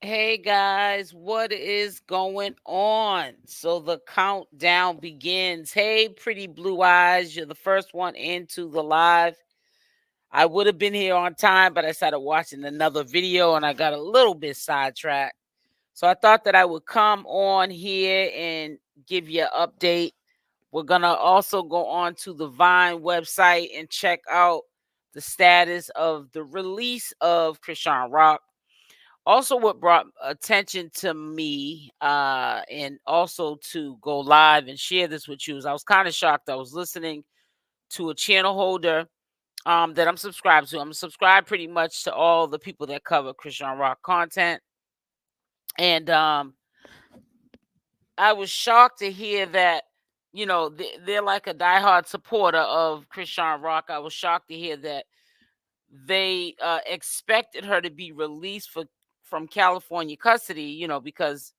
Hey guys, what is going on? So the countdown begins. Hey, pretty blue eyes, you're the first one into the live. I would have been here on time, but I started watching another video and I got a little bit sidetracked. So I thought that I would come on here and give you an update. We're going to also go on to the Vine website and check out the status of the release of Chrisean Rock. Also, what brought attention to me and also to go live and share this with you is I was kind of shocked. I was listening to a channel holder that I'm subscribed to. I'm subscribed pretty much to all the people that cover Chrisean Rock content. And I was shocked to hear that, they're like a diehard supporter of Chrisean Rock. I was shocked to hear that they expected her to be released from California custody, because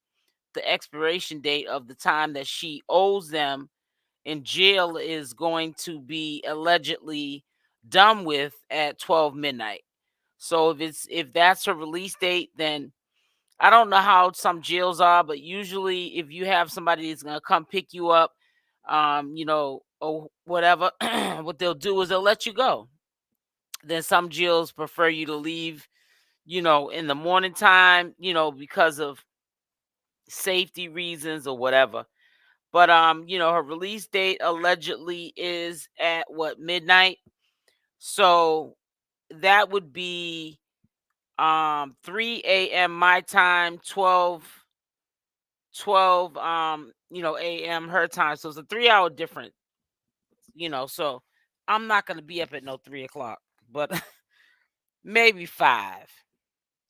the expiration date of the time that she owes them in jail is going to be allegedly done with at 12 midnight. So if that's her release date, then I don't know how some jails are, but usually if you have somebody that's gonna come pick you up, or whatever, what they'll do is they'll let you go. Then some jails prefer you to leave, in the morning time, because of safety reasons or whatever. But her release date allegedly is at what, midnight? So that would be 3 a.m. my time, 12 a.m. her time. So it's a 3 hour difference, so I'm not gonna be up at no 3 o'clock, but maybe 5.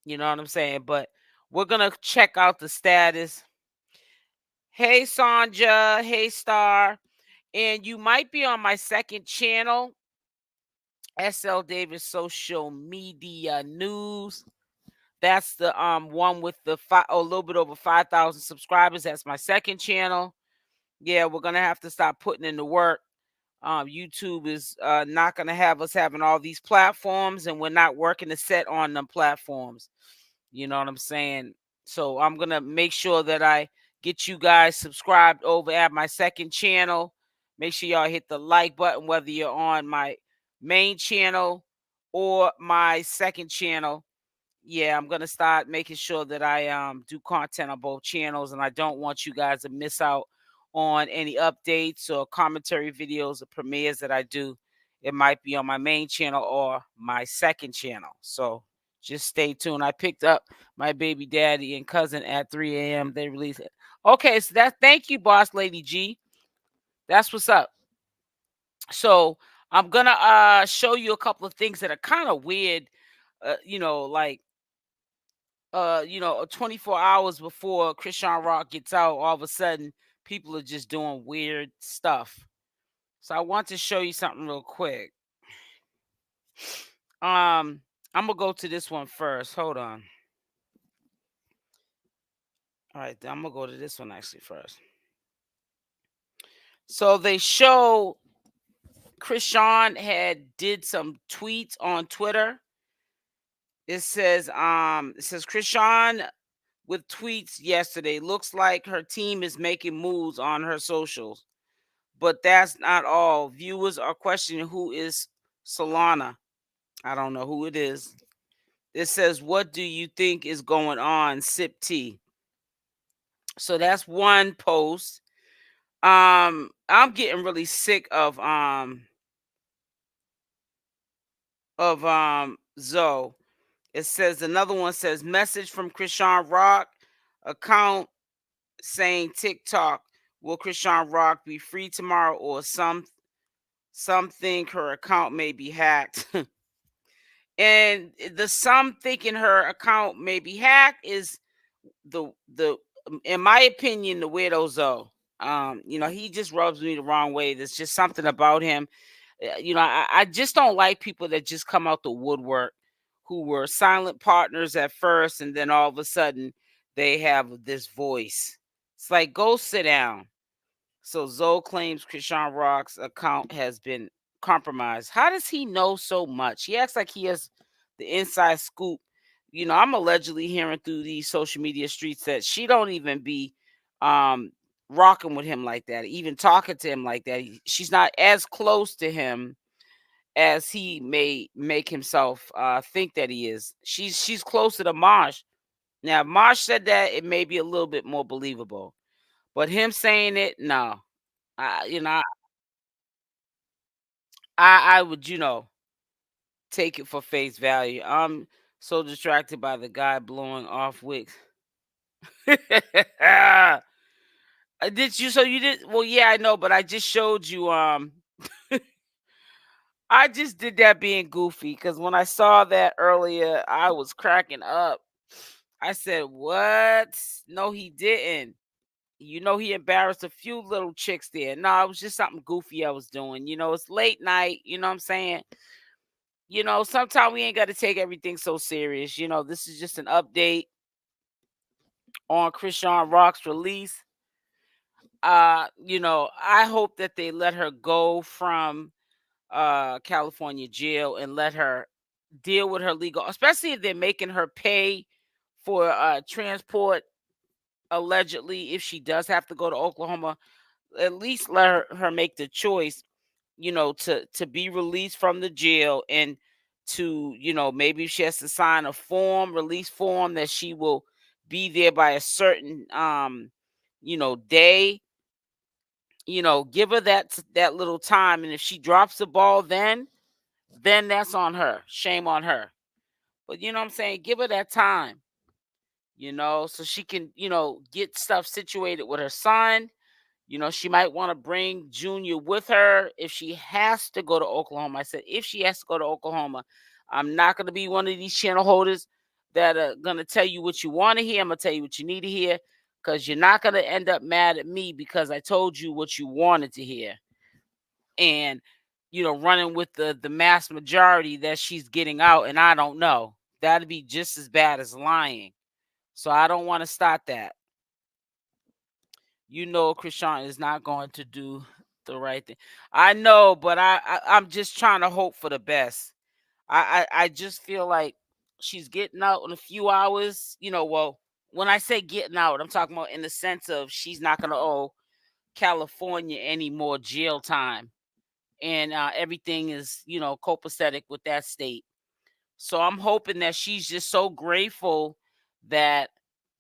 You know what I'm saying? But we're gonna check out the status. Hey Sanja, hey Star. And you might be on my second channel, SL Davis Social Media News. That's the one with the a little bit over 5,000 subscribers. That's my second channel. Yeah, we're gonna have to stop putting in the work. YouTube is not gonna have us having all these platforms, and we're not working to set on them platforms. You know what I'm saying? So I'm gonna make sure that I get you guys subscribed over at my second channel. Make sure y'all hit the like button, whether you're on my main channel or my second channel. Yeah, I'm gonna start making sure that I do content on both channels, and I don't want you guys to miss out on any updates or commentary videos or premieres that I do. It might be on my main channel or my second channel. So just stay tuned. I picked up my baby daddy and cousin at 3 a.m. They released it. Okay, so thank you, Boss Lady G. That's what's up. So I'm gonna show you a couple of things that are kind of weird. Like 24 hours before Chrisean Rock gets out, all of a sudden people are just doing weird stuff. So I want to show you something real quick. I'm gonna go to this one first. Hold on. All right, I'm gonna go to this one actually first. So they show Chrisean had did some tweets on Twitter. It says Chrisean with tweets yesterday. Looks like her team is making moves on her socials. But that's not all. Viewers are questioning who is Solana. I don't know who it is. It says, what do you think is going on? Sip tea. So that's one post. I'm getting really sick of Zoe. It says another one says message from Chrisean Rock account saying TikTok, will Chrisean Rock be free tomorrow, or some think her account may be hacked. And the some thinking her account may be hacked is the in my opinion, the weirdo Zoe. He just rubs me the wrong way. There's just something about him. I just don't like people that just come out the woodwork, who were silent partners at first, and then all of a sudden they have this voice. It's like, go sit down. So Zoe claims Chrisean Rock's account has been compromised. How does he know so much? He acts like he has the inside scoop I'm allegedly hearing through these social media streets that she don't even be um rocking with him like that, even talking to him like that. She's not as close to him as he may make himself think that he is. She's closer to Marsh. Now, if Marsh said that, it may be a little bit more believable. But him saying it, no. I, you know, I would, take it for face value. I'm so distracted by the guy blowing off wigs. Did you? So you did? Well, yeah, I know, but I just showed you. I just did that being goofy because when I saw that earlier, I was cracking up. I said, "What? No, he didn't." He embarrassed a few little chicks there. No, it was just something goofy I was doing. It's late night. You know what I'm saying? Sometimes we ain't got to take everything so serious. This is just an update on Chrisean Rock's release. I hope that they let her go from California jail and let her deal with her legal, especially if they're making her pay for transport allegedly if she does have to go to Oklahoma. At least let her make the choice, to be released from the jail and to, maybe if she has to sign a release form that she will be there by a certain day. Give her that little time, and if she drops the ball, then that's on her. Shame on her. But you know what I'm saying? Give her that time, so she can, get stuff situated with her son. She might want to bring Junior with her if she has to go to Oklahoma. I said, if she has to go to Oklahoma, I'm not going to be one of these channel holders that are going to tell you what you want to hear. I'm going to tell you what you need to hear because you're not going to end up mad at me because I told you what you wanted to hear. And, running with the mass majority that she's getting out, and I don't know. That'd be just as bad as lying. So I don't want to start that. Chrisean is not going to do the right thing. I know, but I'm just trying to hope for the best. I just feel like she's getting out in a few hours. Well, when I say getting out, I'm talking about in the sense of she's not going to owe California any more jail time, and everything is copacetic with that state. So I'm hoping that she's just so grateful that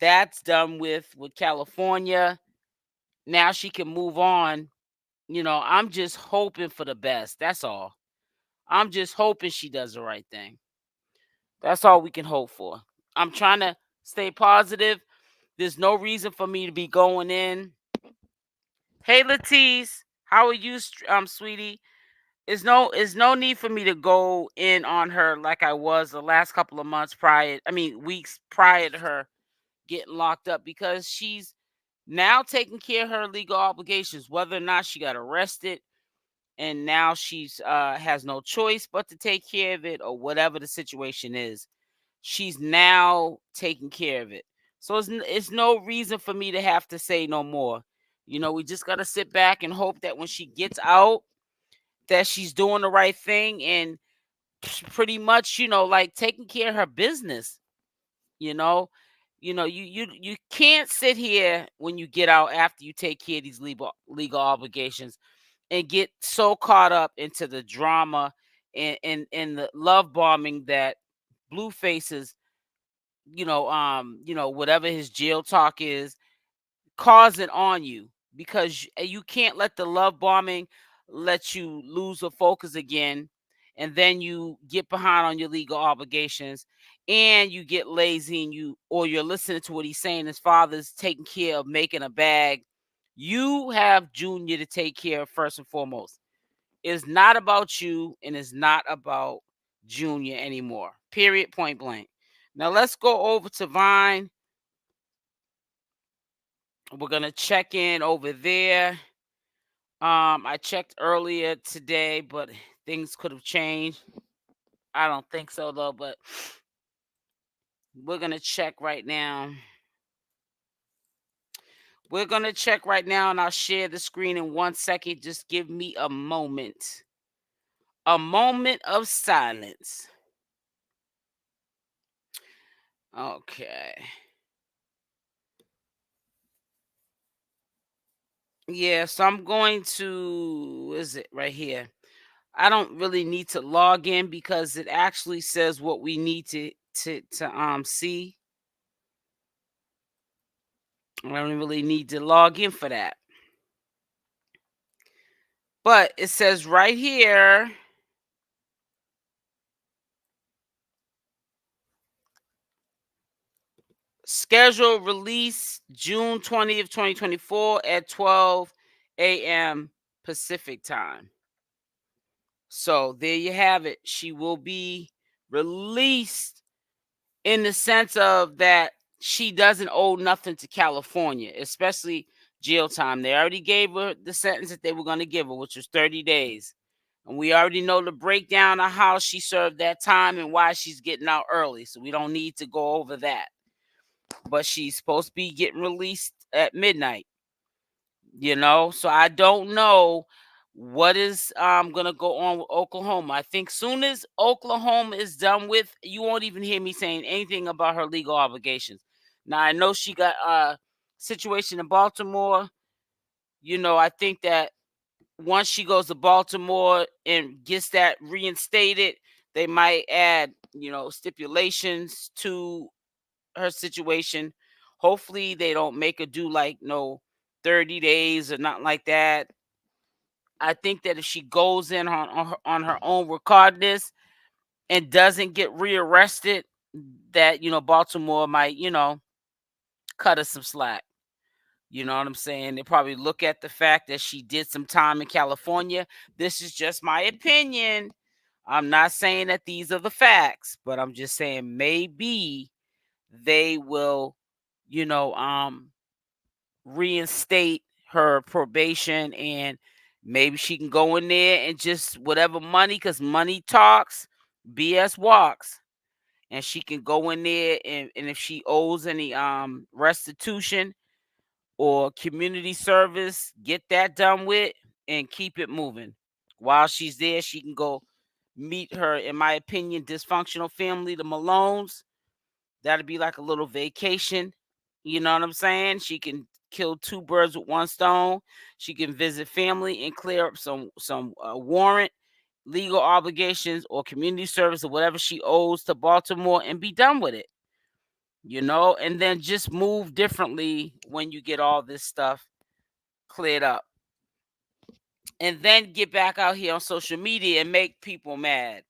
that's done with California. Now she can move on. I'm just hoping for the best. That's all. I'm just hoping she does the right thing. That's all we can hope for. I'm trying to stay positive. There's no reason for me to be going in. Hey, Latisse, how are you, sweetie? Is no need for me to go in on her like I was the last couple of months prior. I mean, weeks prior to her getting locked up because she's now taking care of her legal obligations, whether or not she got arrested and now she's has no choice but to take care of it or whatever the situation is. She's now taking care of it. So it's no reason for me to have to say no more. We just got to sit back and hope that when she gets out that she's doing the right thing and pretty much, like taking care of her business. You know, you can't sit here when you get out after you take care of these legal obligations and get so caught up into the drama and the love bombing that Blueface is, whatever his jail talk is, causing on you because you can't let the love bombing let you lose the focus again, and then you get behind on your legal obligations and you get lazy and you're listening to what he's saying. His father's taking care of making a bag. You have Junior to take care of first and foremost. It's not about you and it's not about Junior anymore. Period. Point blank. Now let's go over to Vine. We're gonna check in over there. I checked earlier today, but things could have changed. I don't think so though, but we're gonna check right now. We're gonna check right now, and I'll share the screen in 1 second. Just give me a moment. A moment of silence. Okay. Yeah, so I'm going to, is it right here? I don't really need to log in because it actually says what we need to see. I don't really need to log in for that. But it says right here, schedule release June 20th, 2024 at 12 a.m. Pacific time. So there you have it. She will be released in the sense of that she doesn't owe nothing to California, especially jail time. They already gave her the sentence that they were going to give her, which was 30 days. And we already know the breakdown of how she served that time and why she's getting out early. So we don't need to go over that. But she's supposed to be getting released at midnight, So I don't know what is gonna go on with Oklahoma. I think soon as Oklahoma is done with, you won't even hear me saying anything about her legal obligations. Now I know she got a situation in Baltimore. I think that once she goes to Baltimore and gets that reinstated, they might add, stipulations to her situation. Hopefully they don't make her do like no 30 days or nothing like that. I think that if she goes in on her own regardless and doesn't get rearrested, that Baltimore might cut her some slack. You know what I'm saying? They probably look at the fact that she did some time in California. This is just my opinion. I'm not saying that these are the facts, but I'm just saying maybe they will, you know, reinstate her probation, and maybe she can go in there and just whatever money, because money talks, BS walks. And she can go in there, and if she owes any restitution or community service, get that done with and keep it moving. While she's there, she can go meet her, in my opinion, dysfunctional family, the Malones. That'd be like a little vacation. You know what I'm saying? She can kill two birds with one stone. She can visit family and clear up some warrant, legal obligations, or community service or whatever she owes to Baltimore and be done with it. And then just move differently when you get all this stuff cleared up. And then get back out here on social media and make people mad,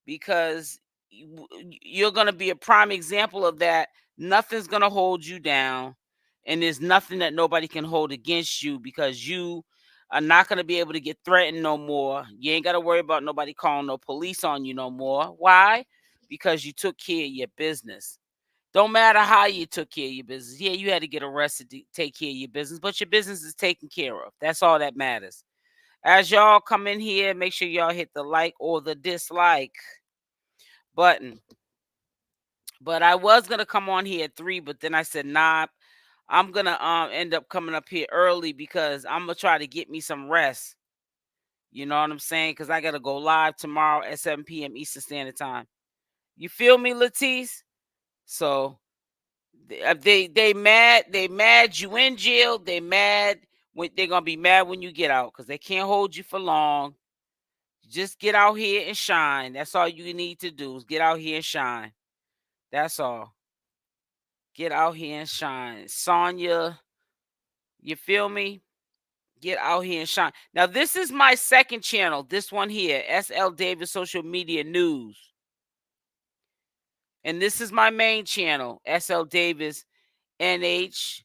because you're going to be a prime example of that. Nothing's going to hold you down, and there's nothing that nobody can hold against you, because you are not going to be able to get threatened no more. You ain't got to worry about nobody calling no police on you no more. Why? Because you took care of your business. Don't matter how you took care of your business. Yeah, you had to get arrested to take care of your business, but your business is taken care of. That's all that matters. As y'all come in here, make sure y'all hit the like or the dislike button. But I was gonna come on here at 3, but then I said, nah, I'm gonna end up coming up here early because I'm gonna try to get me some rest. You know what I'm saying? Because I gotta go live tomorrow at 7 p.m. Eastern Standard Time. You feel me, Latisse? So they mad you in jail. They mad when they're gonna be mad when you get out, because they can't hold you for long. Just get out here and shine. That's all you need to do, is get out here and shine. That's all. Get out here and shine. Sonya, you feel me? Get out here and shine. Now, this is my second channel. This one here, SL Davis Social Media News. And this is my main channel, SL Davis NH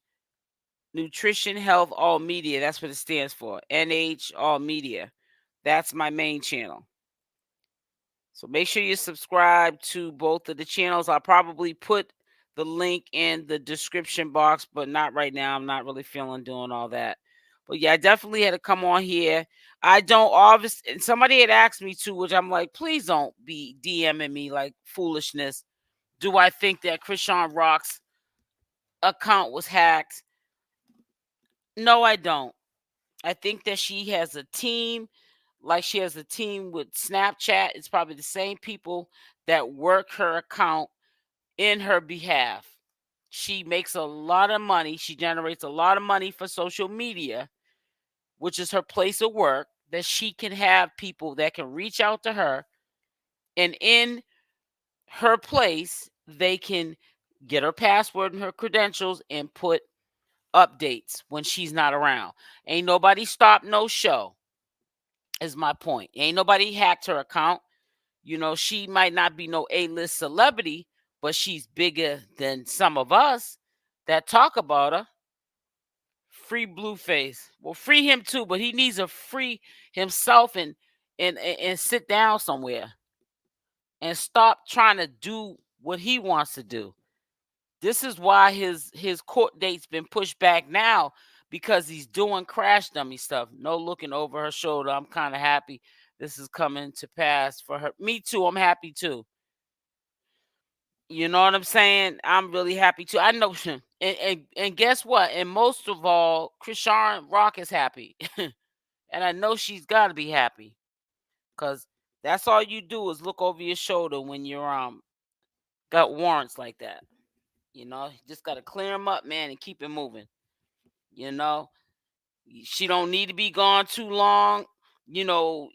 Nutrition Health All Media. That's what it stands for. NH All Media. That's my main channel. So make sure you subscribe to both of the channels. I'll probably put the link in the description box, but not right now. I'm not really feeling doing all that. But yeah, I definitely had to come on here. I don't obviously, and somebody had asked me to, which I'm like, please don't be DMing me like foolishness. Do I think that CashApp's account was hacked? No, I don't. I think that she has a team, like she has a team with Snapchat. It's probably the same people that work her account in her behalf. She makes a lot of money. She generates a lot of money for social media, which is her place of work, that she can have people that can reach out to her, and in her place, they can get her password and her credentials and put updates when she's not around. Ain't nobody stopped no show, is my point. Ain't nobody hacked her account. She might not be no A-list celebrity, but she's bigger than some of us that talk about her. Free Blueface. Well, free him too, but he needs to free himself and sit down somewhere and stop trying to do what he wants to do. This is why his court date's been pushed back now, because he's doing crash dummy stuff. No looking over her shoulder. I'm kind of happy this is coming to pass for her. Me too. I'm happy too. You know what I'm saying? I'm really happy too. I know, and guess what? And most of all, Chrisean Rock is happy, and I know she's got to be happy, because that's all you do is look over your shoulder when you're got warrants like that. You just got to clear them up, man, and keep it moving. You know, she don't need to be gone too long.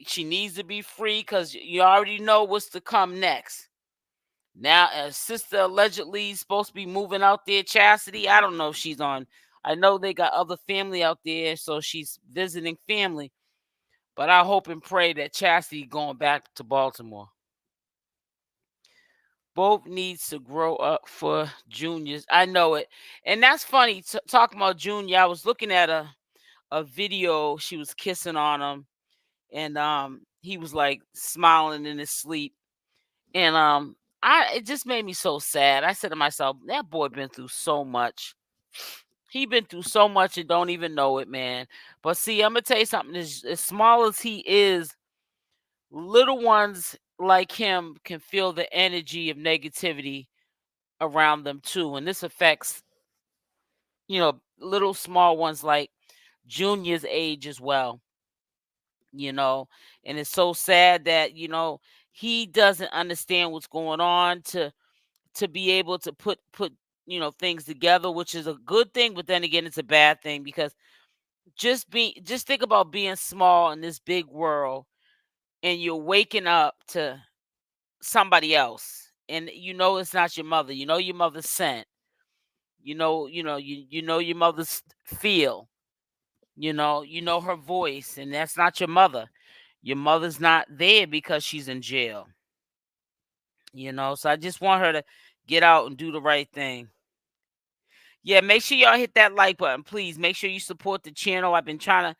She needs to be free, because you already know what's to come next. Now, sister allegedly is supposed to be moving out there, Chastity. I don't know if she's on. I know they got other family out there, so she's visiting family. But I hope and pray that Chastity going back to Baltimore. Both needs to grow up for juniors. I know it. And that's funny, talking about Junior. I was looking at a video. She was kissing on him, and he was like smiling in his sleep. And it just made me so sad. I said to myself, that boy been through so much. He been through so much and don't even know it, man. But see, I'm gonna tell you something. As small as he is, little ones like him can feel the energy of negativity around them too. And this affects, little small ones like Junior's age as well. And it's so sad that, he doesn't understand what's going on to be able to put things together, which is a good thing, but then again it's a bad thing, because just think about being small in this big world, and you're waking up to somebody else, and it's not your mother. Your mother's scent. You know your mother's feel. You know her voice, and that's not your mother. Your mother's not there because she's in jail. So I just want her to get out and do the right thing. Yeah, make sure y'all hit that like button, please. Make sure you support the channel. I've been trying to,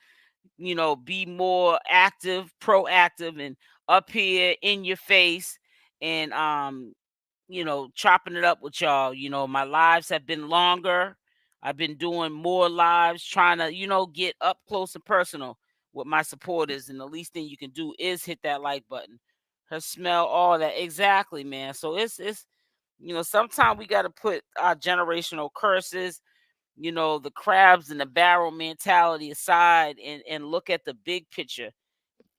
be more active, proactive, and up here in your face, and chopping it up with y'all. My lives have been longer. I've been doing more lives, trying to, get up close and personal with my supporters. And the least thing you can do is hit that like button. Her smell, all that. Exactly, man. So it's sometimes we got to put our generational curses, the crabs in the barrel mentality aside, and look at the big picture,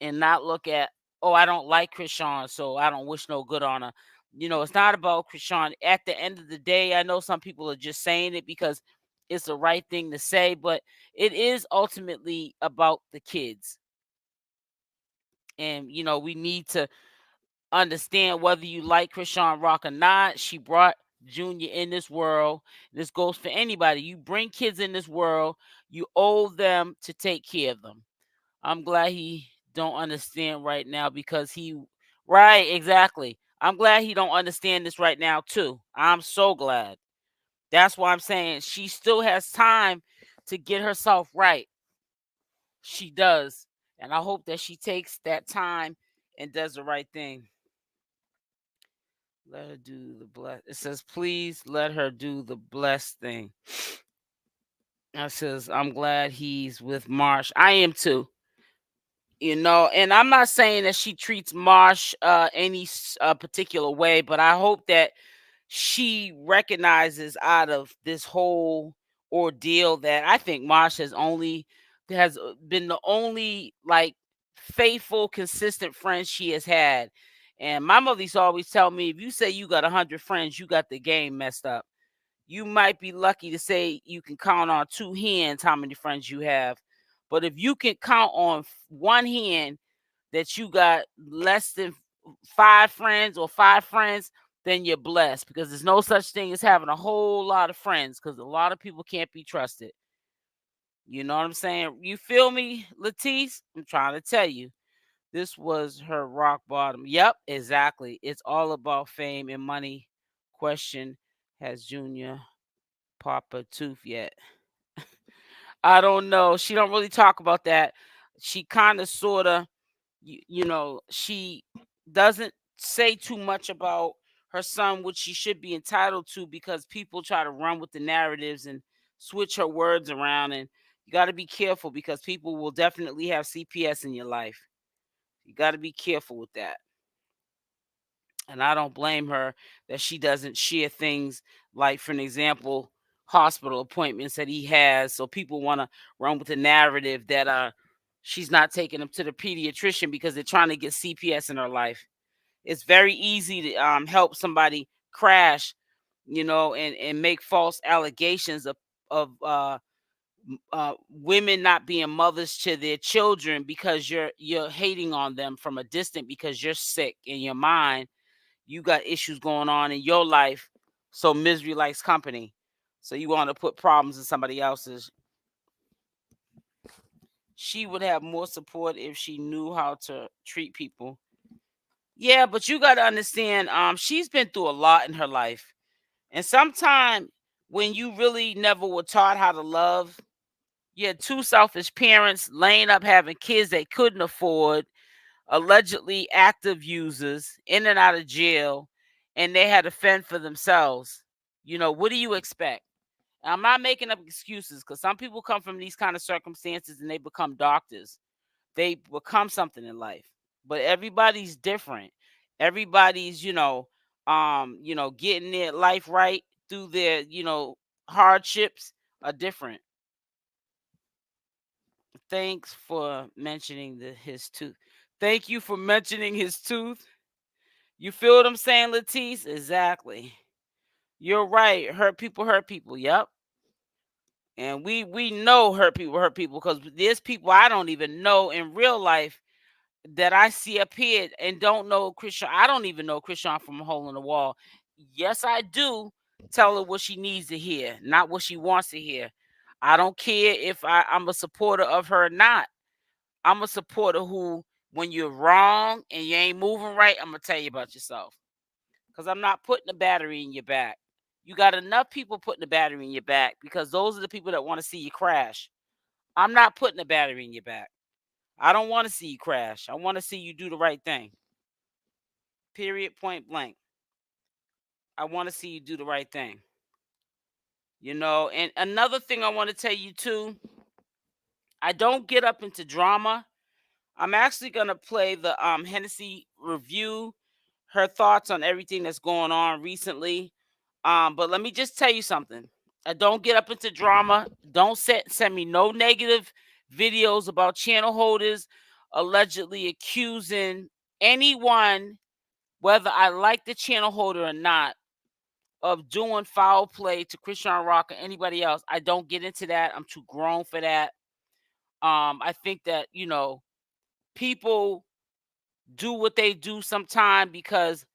and not look at, oh, I don't like Chrisean, so I don't wish no good on her. It's not about Chrisean. At the end of the day, I know some people are just saying it because it's the right thing to say, but it is ultimately about the kids. And, we need to understand, whether you like Chrisean Rock or not, she brought Junior in this world. This goes for anybody. You bring kids in this world, you owe them to take care of them. I'm glad he don't understand right now, because right, exactly. I'm glad he don't understand this right now too. I'm so glad. That's why I'm saying she still has time to get herself right. She does. And I hope that she takes that time and does the right thing. Let her do the bless. It says, please let her do the blessed thing. It says, I'm glad he's with Marsh. I am too. And I'm not saying that she treats Marsh any particular way, but I hope that she recognizes out of this whole ordeal that I think Marsh has been the only like faithful, consistent friend she has had. And my mother used to always tell me, if you say you got 100 friends, you got the game messed up. You might be lucky to say you can count on two hands how many friends you have. But if you can count on one hand that you got less than 5 friends or 5 friends, then you're blessed, because there's no such thing as having a whole lot of friends, because a lot of people can't be trusted. You know what I'm saying? You feel me, Latisse? I'm trying to tell you. This was her rock bottom. Yep, exactly. It's all about fame and money. Question: has Junior pop a tooth yet? I don't know. She don't really talk about that. She kind of sort of, she doesn't say too much about her son, which she should be entitled to, because people try to run with the narratives and switch her words around. And you got to be careful, because people will definitely have CPS in your life. You got to be careful with that. And I don't blame her that she doesn't share things like, for an example, hospital appointments that he has. So people want to run with the narrative that she's not taking him to the pediatrician because they're trying to get CPS in her life. It's very easy to help somebody crash, and make false allegations of women not being mothers to their children, because you're hating on them from a distance, because you're sick in your mind. You got issues going on in your life, so misery likes company. So you want to put problems in somebody else's. She would have more support if she knew how to treat people. Yeah, but you got to understand, she's been through a lot in her life. And sometimes when you really never were taught how to love, you had two selfish parents laying up having kids they couldn't afford, allegedly active users, in and out of jail, and they had to fend for themselves. What do you expect? I'm not making up excuses, because some people come from these kind of circumstances and they become doctors. They become something in life. But everybody's different. Everybody's, getting their life right through their, hardships are different. Thanks for mentioning his tooth. Thank you for mentioning his tooth. You feel what I'm saying, Latisse? Exactly. You're right. Hurt people hurt people. Yep. And we know hurt people, because there's people I don't even know in real life that I see up here and don't know Chrisean. I don't even know Chrisean from a hole in the wall. Yes, I do tell her what she needs to hear, not what she wants to hear. I don't care if I'm a supporter of her or not. I'm a supporter who, when you're wrong and you ain't moving right, I'm gonna tell you about yourself. Because I'm not putting the battery in your back. You got enough people putting the battery in your back, because those are the people that want to see you crash. I'm not putting the battery in your back. I don't want to see you crash. I want to see you do the right thing. Period, point blank. I want to see you do the right thing. And another thing I want to tell you too, I don't get up into drama. I'm actually going to play the Hennessy review, her thoughts on everything that's going on recently. But let me just tell you something. I don't get up into drama. Don't send me no negative videos about channel holders allegedly accusing anyone, whether I like the channel holder or not, of doing foul play to CashApp or anybody else. I don't get into that. I'm too grown for that. I think that, people do what they do sometime because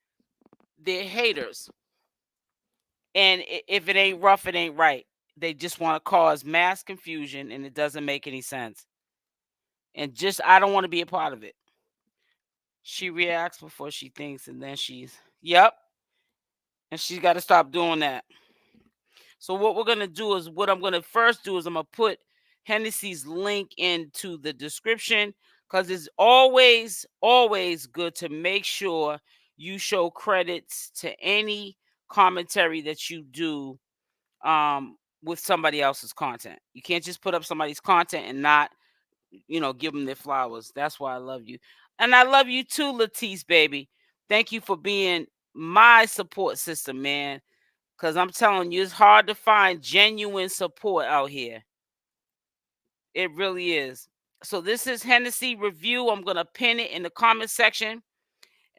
they're haters. And if it ain't rough, it ain't right. They just want to cause mass confusion, and it doesn't make any sense. And I don't want to be a part of it. She reacts before she thinks, and then yep. And she's got to stop doing that. So what we're going to do is, what I'm going to first do is I'm going to put Hennessy's link into the description, because it's always, always good to make sure you show credits to any commentary that you do with somebody else's content. You can't just put up somebody's content and not, give them their flowers. That's why I love you. And I love you too, Latisse, baby. Thank you for being my support system, man. Because I'm telling you, it's hard to find genuine support out here. It really is. So this is Hennessy review. I'm going to pin it in the comment section.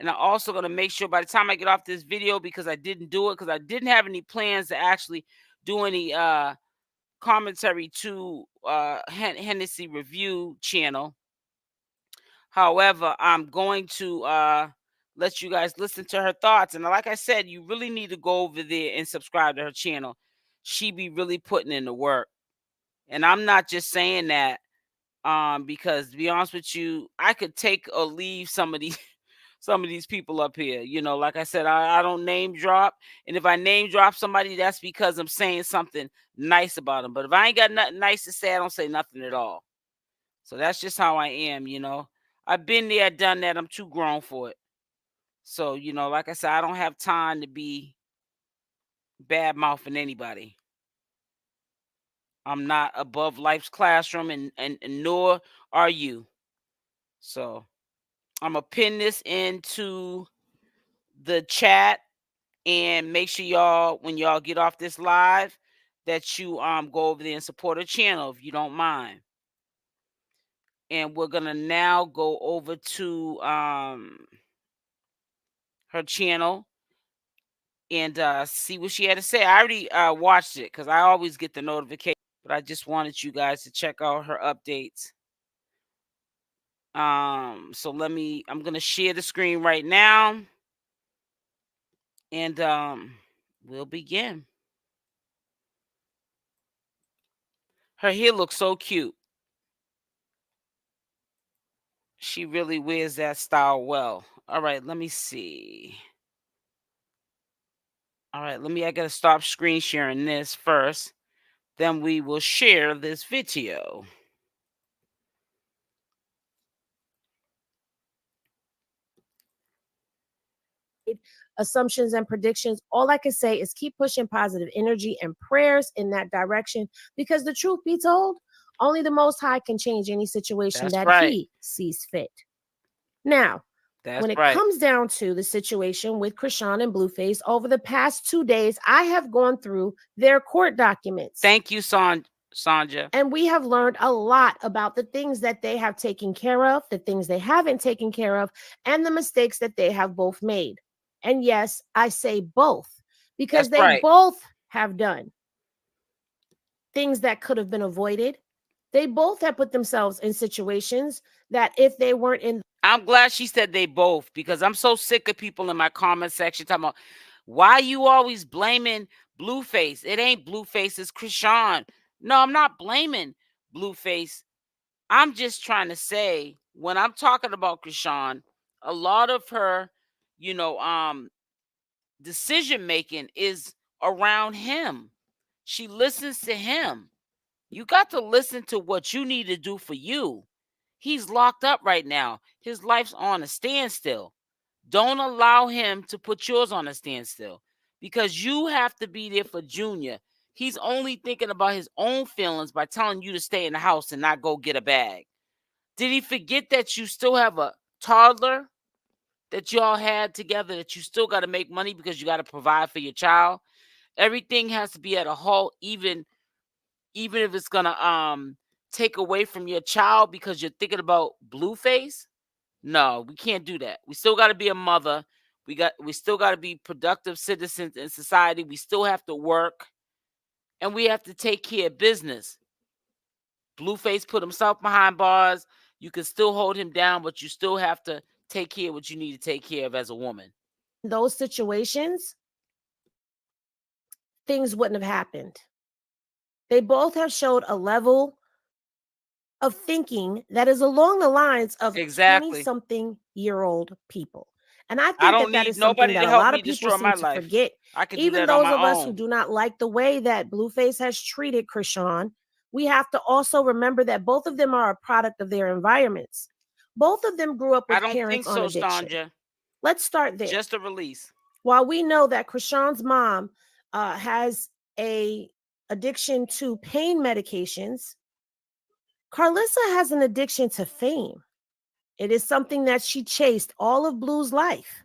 And I'm also going to make sure by the time I get off this video, because I didn't do it, because I didn't have any plans to actually do any commentary to Hennessy review channel. However, I'm going to let you guys listen to her thoughts. And like I said, you really need to go over there and subscribe to her channel. She be really putting in the work. And I'm not just saying that because, to be honest with you, I could take or leave some of these people up here. You know, like I said, I don't name drop. And if I name drop somebody, that's because I'm saying something nice about them. But if I ain't got nothing nice to say, I don't say nothing at all. So that's just how I am, you know. I've been there, done that. I'm too grown for it. So, you know, like I said, I don't have time to be bad mouthing anybody. I'm not above life's classroom, and nor are you. So I'm gonna pin this into the chat, and make sure y'all, when y'all get off this live, that you go over there and support her channel if you don't mind. And we're gonna now go over to her channel and see what she had to say. I already watched it because I always get the notification, but I just wanted you guys to check out her updates. So I'm gonna share the screen right now, and we'll begin. Her hair looks so cute. She really wears that style well. All right, let me see. All right, I gotta stop screen sharing this first. Then we will share this video. Assumptions and predictions. All I can say is keep pushing positive energy and prayers in that direction, because the truth be told, only the Most High can change any situation That's that right. He sees fit. Now, That's when it right. comes down to the situation with Chrisean and Blueface, over the past 2 days, I have gone through their court documents. Thank you, Sanja. And we have learned a lot about the things that they have taken care of, the things they haven't taken care of, and the mistakes that they have both made. And yes, I say both, because That's they right. both have done things that could have been avoided. They both have put themselves in situations that if they weren't in. I'm glad she said they both, because I'm so sick of people in my comment section talking about, why you always blaming Blueface? It ain't Blueface, it's Chrisean. No, I'm not blaming Blueface. I'm just trying to say, when I'm talking about Chrisean, a lot of her, you know, decision making is around him. She listens to him. You got to listen to what you need to do for you. He's locked up right now. His life's on a standstill. Don't allow him to put yours on a standstill, because you have to be there for Junior. He's only thinking about his own feelings by telling you to stay in the house and not go get a bag. Did he forget that you still have a toddler that y'all had together, that you still got to make money because you got to provide for your child? Everything has to be at a halt, even if it's gonna take away from your child because you're thinking about Blueface. No, we can't do that. We still got to be a mother. We still got to be productive citizens in society. We still have to work, and we have to take care of business. Blueface put himself behind bars. You can still hold him down, but you still have to take care of what you need to take care of as a woman. Those situations, things wouldn't have happened. They both have showed a level of thinking that is along the lines of Exactly. 20-something-year-old people. And I I think don't that need is something nobody that to a help lot me of people destroy seem my to life. forget. I can do Even that on those my of us who own. do not like the way that Blueface has treated Chrisean, we have to also remember that both of them are a product of their environments. Both of them grew up I with don't think parents on so, addiction. Stanja. Let's start there. Just a release. While we know that Chrisean's mom has a addiction to pain medications, Carlissa has an addiction to fame. It is something that she chased all of Blue's life.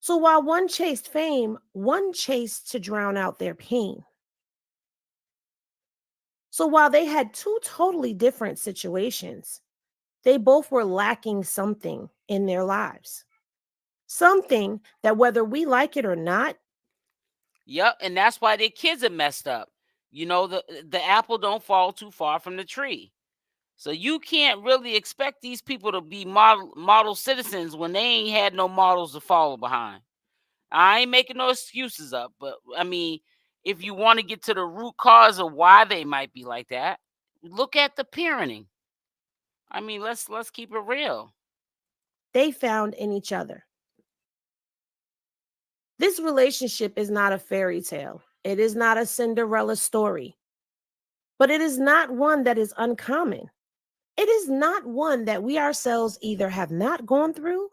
So while one chased fame, one chased to drown out their pain. So while they had two totally different situations, they both were lacking something in their lives. Something that whether we like it or not, Yep, and that's why their kids are messed up. The apple don't fall too far from the tree. So you can't really expect these people to be model citizens when they ain't had no models to follow behind. I ain't making no excuses up, but I mean, if you want to get to the root cause of why they might be like that, look at the parenting. I mean, let's keep it real. they found in each other. This relationship is not a fairy tale. It is not a Cinderella story, but it is not one that is uncommon. It is not one that we ourselves either have not gone through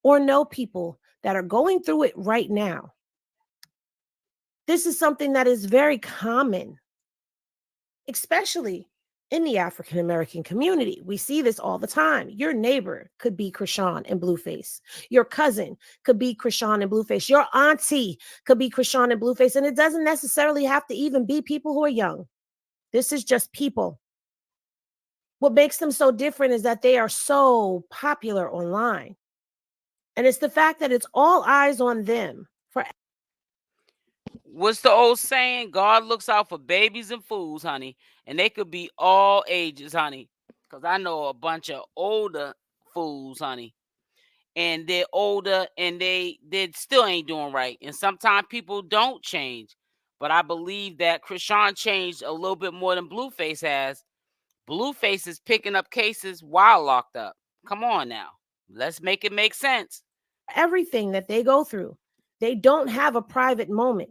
or know people that are going through it right now. This is something that is very common, especially in the African American community. We see this all the time. Your neighbor could be Chrisean and Blueface. Your cousin could be Chrisean and Blueface. Your auntie could be Chrisean and Blueface. And it doesn't necessarily have to even be people who are young. This is just people. What makes them so different is that they are so popular online. And it's the fact that it's all eyes on them. What's the old saying? God looks out for babies and fools, honey. And they could be all ages, honey. Because I know a bunch of older fools, honey. And they're older and they still ain't doing right. And sometimes people don't change. But I believe that Chrisean changed a little bit more than Blueface has. Blueface is picking up cases while locked up. Come on now. Let's make it make sense. Everything that they go through, they don't have a private moment.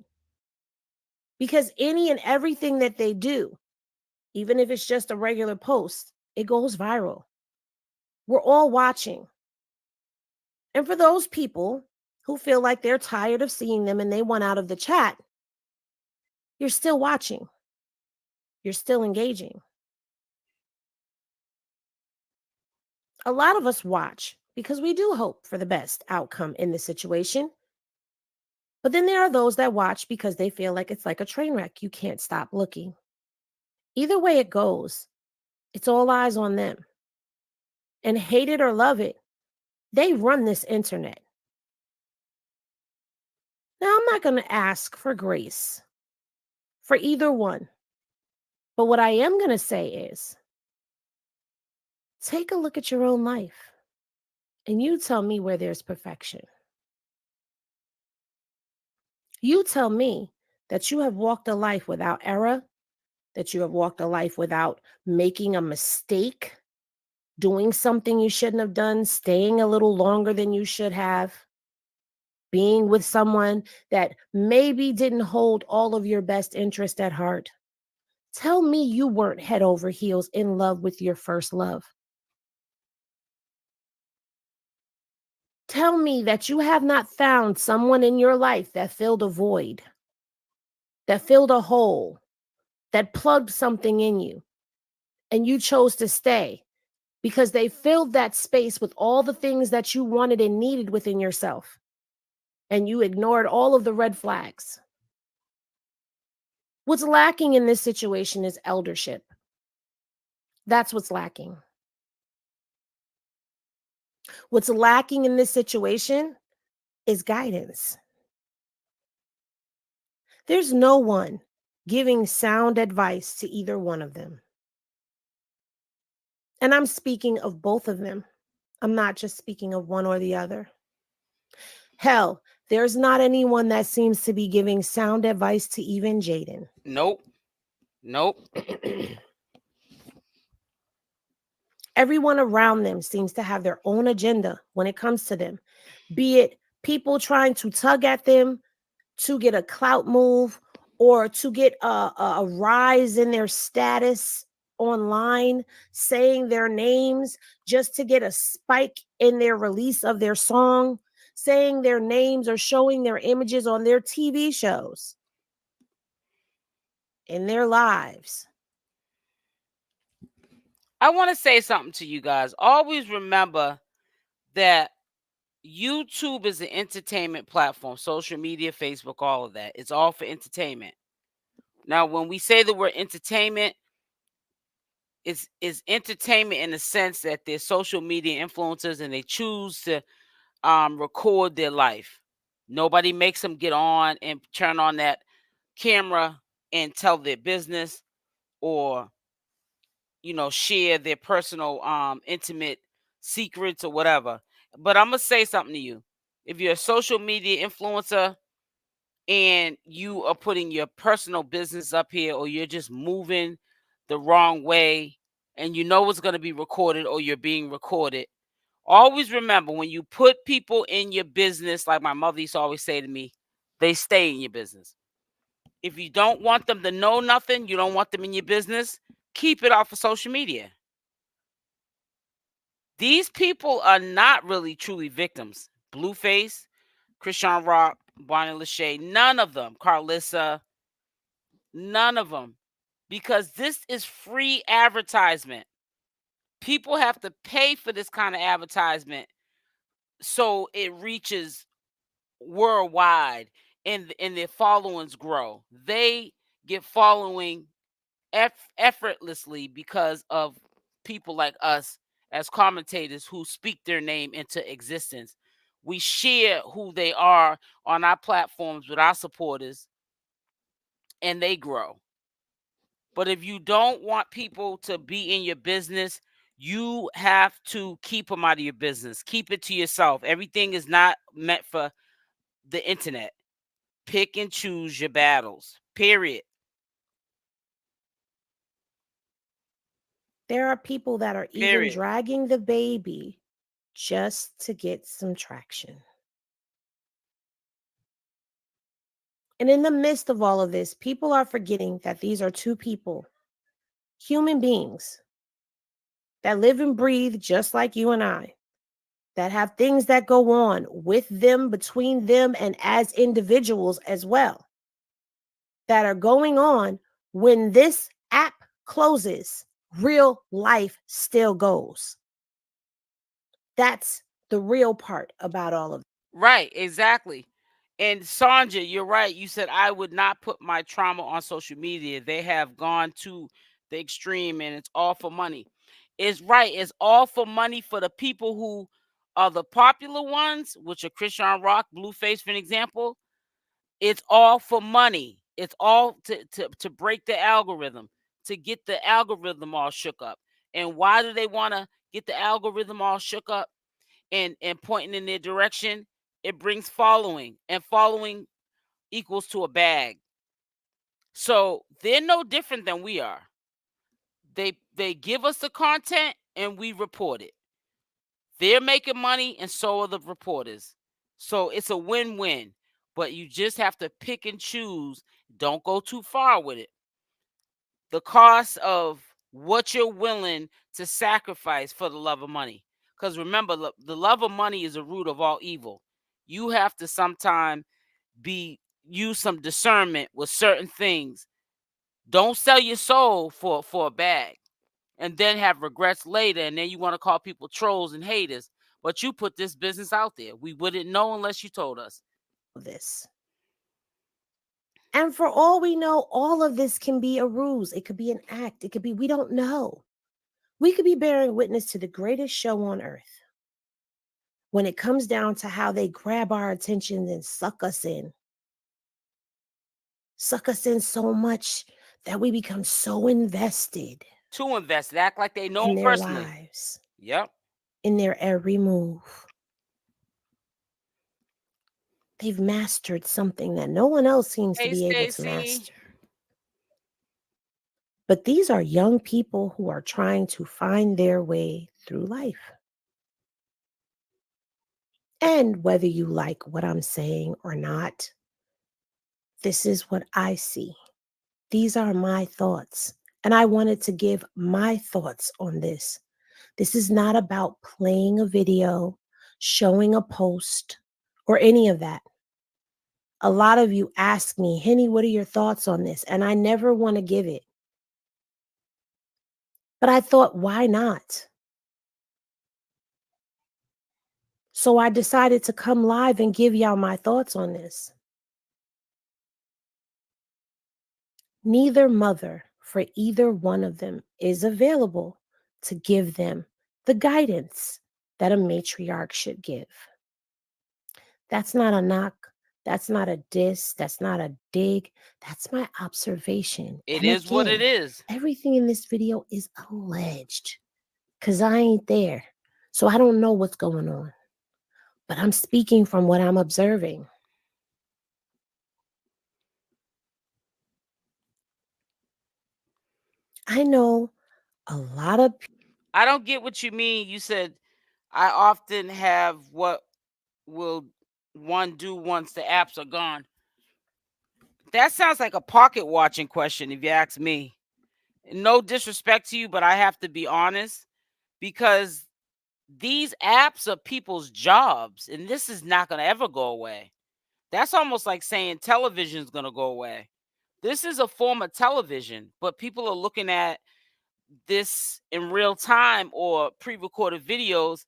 Because any and everything that they do, even if it's just a regular post, it goes viral. We're all watching. And for those people who feel like they're tired of seeing them and they want out of the chat, you're still watching. You're still engaging. A lot of us watch because we do hope for the best outcome in the situation. But then there are those that watch because they feel like it's like a train wreck. You can't stop looking. Either way it goes, it's all eyes on them. And hate it or love it, they run this internet. Now, I'm not going to ask for grace for either one. But what I am going to say is take a look at your own life and you tell me where there's perfection. You tell me that you have walked a life without error, that you have walked a life without making a mistake, doing something you shouldn't have done, staying a little longer than you should have, being with someone that maybe didn't hold all of your best interest at heart. Tell me you weren't head over heels in love with your first love. Tell me that you have not found someone in your life that filled a void, that filled a hole, that plugged something in you, and you chose to stay because they filled that space with all the things that you wanted and needed within yourself, and you ignored all of the red flags. What's lacking in this situation is eldership. That's what's lacking. What's lacking in this situation is guidance. There's no one giving sound advice to either one of them. And I'm speaking of both of them. I'm not just speaking of one or the other. Hell, there's not anyone that seems to be giving sound advice to even Jaidyn. Nope. Nope. Everyone around them seems to have their own agenda when it comes to them, be it people trying to tug at them to get a clout move or to get a rise in their status online, saying their names just to get a spike in their release of their song, saying their names or showing their images on their TV shows, in their lives. I want to say something to you guys. Always remember that YouTube is an entertainment platform, social media, Facebook, all of that. It's all for entertainment. Now, when we say the word entertainment, it's entertainment in the sense that they're social media influencers and they choose to record their life. Nobody makes them get on and turn on that camera and tell their business, or share their personal intimate secrets or whatever. But I'm gonna say something to you. If you're a social media influencer and you are putting your personal business up here, or you're just moving the wrong way, and it's going to be recorded or you're being recorded, always remember, when you put people in your business, like my mother used to always say to me, they stay in your business. If you don't want them to know nothing, you don't want them in your business, keep it off of social media. These people are not really truly victims. Blueface, Chrisean Rock, Bonnie Lachey, none of them. Carlissa, none of them. Because this is free advertisement. People have to pay for this kind of advertisement so it reaches worldwide, and their followings grow. They get following effortlessly because of people like us as commentators who speak their name into existence. We share who they are on our platforms with our supporters, and they grow. But if you don't want people to be in your business, you have to keep them out of your business. Keep it to yourself. Everything is not meant for the internet. Pick and choose your battles. Period. There are people that are even Period. dragging the baby just to get some traction. And in the midst of all of this, people are forgetting that these are two people, human beings, that live and breathe just like you and I, that have things that go on with them, between them, and as individuals as well, that are going on. When this app closes, real life still goes. That's the real part about all of it. Right, exactly. And Sandra, you're right. You said I would not put my trauma on social media. They have gone to the extreme, and it's all for money. It's right. It's all for money for the people who are the popular ones, which are Chrisean Rock, Blueface, for an example. It's all for money. It's all to break the algorithm, to get the algorithm all shook up. And why do they want to get the algorithm all shook up and pointing in their direction? It brings following, and following equals to a bag. So they're no different than we are. They give us the content and we report it. They're making money and so are the reporters. So it's a win-win. But you just have to pick and choose. Don't go too far with it. The cost of what you're willing to sacrifice for the love of money. Because remember, the love of money is the root of all evil. You have to sometime use some discernment with certain things. Don't sell your soul for a bag and then have regrets later, and then you want to call people trolls and haters. But you put this business out there. We wouldn't know unless you told us. This. And for all we know, all of this can be a ruse. It could be an act. It could be, we don't know. We could be bearing witness to the greatest show on earth when it comes down to how they grab our attention and suck us in. Suck us in so much that we become so invested Too invested. Act like they know in them their personally. lives, Yep. in their every move. They've mastered something that no one else seems to Hey, be able to Stacy. master. But these are young people who are trying to find their way through life. And whether you like what I'm saying or not, this is what I see. These are my thoughts. And I wanted to give my thoughts on this. This is not about playing a video, showing a post, or any of that. A lot of you ask me, Henny, what are your thoughts on this? And I never want to give it. But I thought, why not? So I decided to come live and give y'all my thoughts on this. Neither mother for either one of them is available to give them the guidance that a matriarch should give. That's not a knock. That's not a diss. That's not a dig. That's my observation. It And is what it again, is. everything in this video is alleged because I ain't there. So I don't know what's going on. But I'm speaking from what I'm observing. I know a lot of I don't get what you mean. You said I often have what will one do once the apps are gone. That sounds like a pocket watching question, if you ask me. No disrespect to you, but I have to be honest because these apps are people's jobs, and this is not going to ever go away. That's almost like saying television is going to go away. This is a form of television, but people are looking at this in real time or pre-recorded videos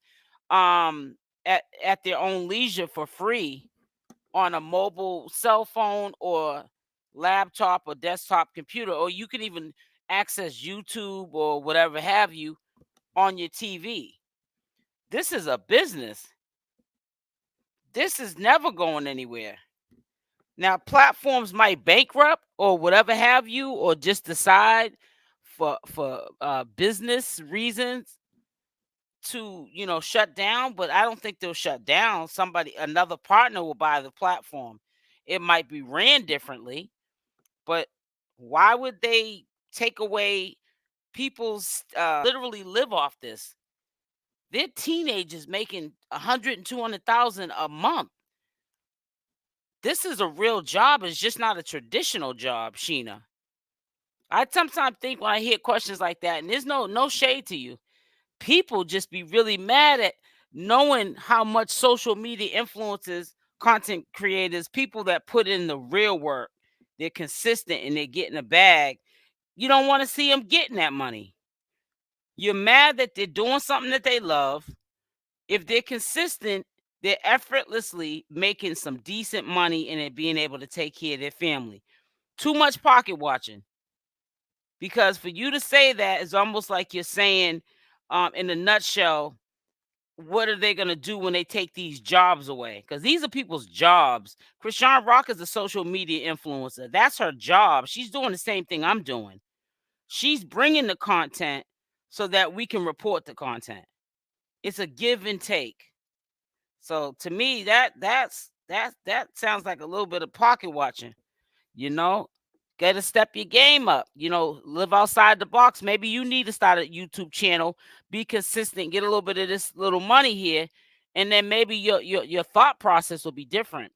at their own leisure for free on a mobile cell phone or laptop or desktop computer, or you can even access YouTube or whatever have you on your TV. This is a business. This is never going anywhere. Now, platforms might bankrupt or whatever have you, or just decide for business reasons to shut down. But I don't think they'll shut down. Another partner will buy the platform. It might be ran differently, but why would they take away people's literally live off this? They're teenagers making 100 and 200,000 a month. This is a real job. It's just not a traditional job, Sheena. I sometimes think when I hear questions like that, and there's no shade to you, people just be really mad at knowing how much social media influences content creators, people that put in the real work. They're consistent and they're getting a bag. You don't want to see them getting that money. You're mad that they're doing something that they love. If they're consistent, they're effortlessly making some decent money and it being able to take care of their family. Too much pocket watching. Because for you to say that is almost like you're saying, in a nutshell, what are they going to do when they take these jobs away? Because these are people's jobs. Chrisean Rock is a social media influencer. That's her job. She's doing the same thing I'm doing. She's bringing the content so that we can report the content. It's a give and take. So to me, that sounds like a little bit of pocket watching. You know, got to step your game up. Live outside the box. Maybe you need to start a YouTube channel, be consistent, get a little bit of this little money here, and then maybe your thought process will be different.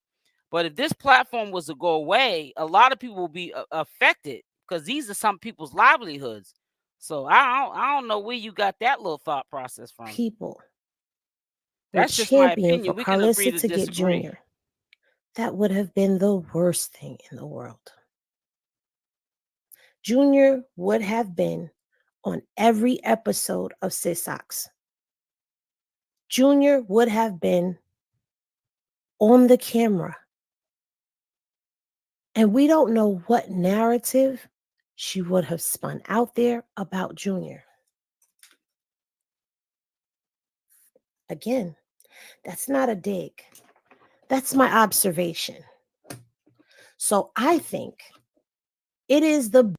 But if this platform was to go away, a lot of people will be affected because these are some people's livelihoods. So I don't know where you got that little thought process from. people were That's just my championing for opinion. We can agree Carlissa to to get disagree. Junior. That would have been the worst thing in the world. Junior would have been on every episode of Sisox. Junior would have been on the camera. And we don't know what narrative she would have spun out there about Junior. Again, that's not a dig. That's my observation. So I think it is the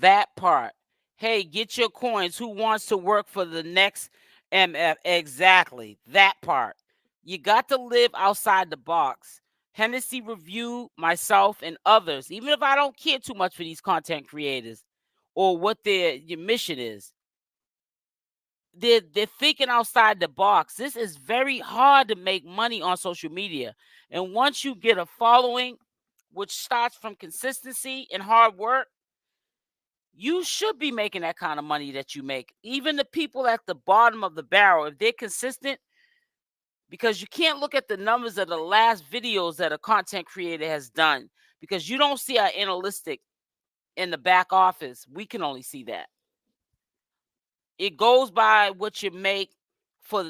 That part. Hey, get your coins. Who wants to work for the next MF? Exactly. That part. You got to live outside the box. Hennessy Review, myself, and others, even if I don't care too much for these content creators or what your mission is, they're thinking outside the box. This is very hard to make money on social media. And once you get a following, which starts from consistency and hard work, you should be making that kind of money that you make. Even the people at the bottom of the barrel, if they're consistent, because you can't look at the numbers of the last videos that a content creator has done because you don't see our analytic in the back office. We can only see that. It goes by what you make for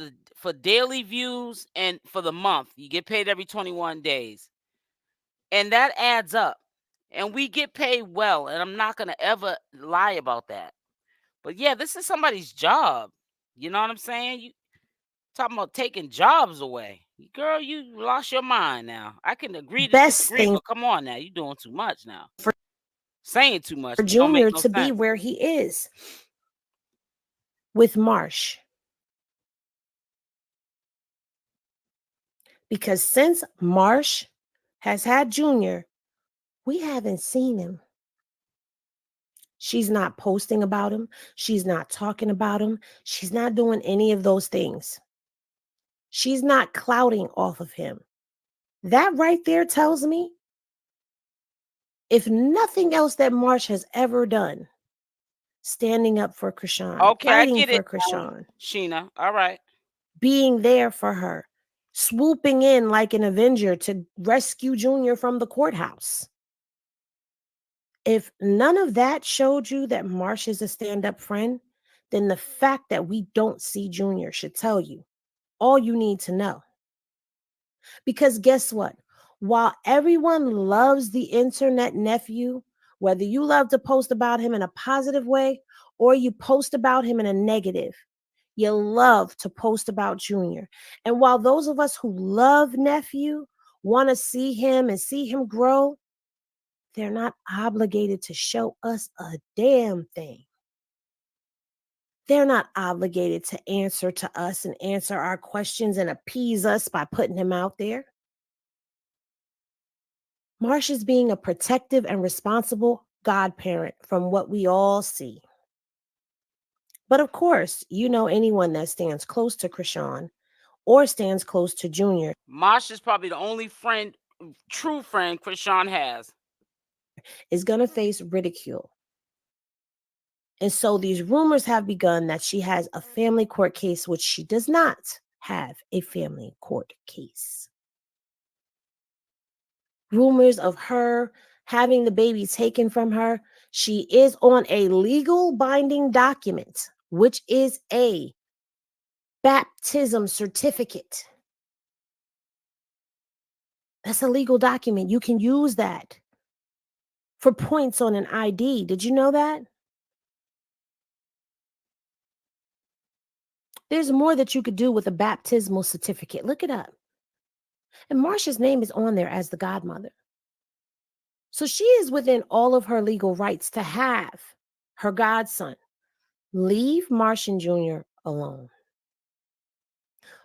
daily views and for the month. You get paid every 21 days. And that adds up. And we get paid well, and I'm not going to ever lie about that. But yeah, this is somebody's job. You know what I'm saying? Talking about taking jobs away. Girl, you lost your mind now. I can agree to Best disagree, thing but come on now. You're doing too much now. for Saying too much. It don't make Junior no to be sense. where he is with Marsh. Because since Marsh has had Junior, we haven't seen him. She's not posting about him. She's not talking about him. She's not doing any of those things. She's not clouding off of him. That right there tells me, if nothing else that Marsh has ever done, standing up for Chrisean, Okay, I fighting get it, for Chrisean, Sheena. All right. being there for her, swooping in like an Avenger to rescue Junior from the courthouse. If none of that showed you that Marsh is a stand-up friend, then the fact that we don't see Junior should tell you all you need to know. Because guess what? While everyone loves the internet nephew, whether you love to post about him in a positive way or you post about him in a negative, you love to post about Junior. And while those of us who love nephew want to see him and see him grow, they're not obligated to show us a damn thing. They're not obligated to answer to us and answer our questions and appease us by putting him out there. Marsh is being a protective and responsible godparent from what we all see. But of course, you know anyone that stands close to Chrisean or stands close to Junior Marsh is probably the only friend, true friend Chrisean has. is going to face ridicule. And so these rumors have begun that she has a family court case, which she does not have a family court case. Rumors of her having the baby taken from her. She is on a legal binding document, which is a baptism certificate. That's a legal document. You can use that for points on an ID. Did you know that? There's more that you could do with a baptismal certificate. Look it up. And Marsha's name is on there as the godmother. So she is within all of her legal rights to have her godson. Leave Martian Jr. alone.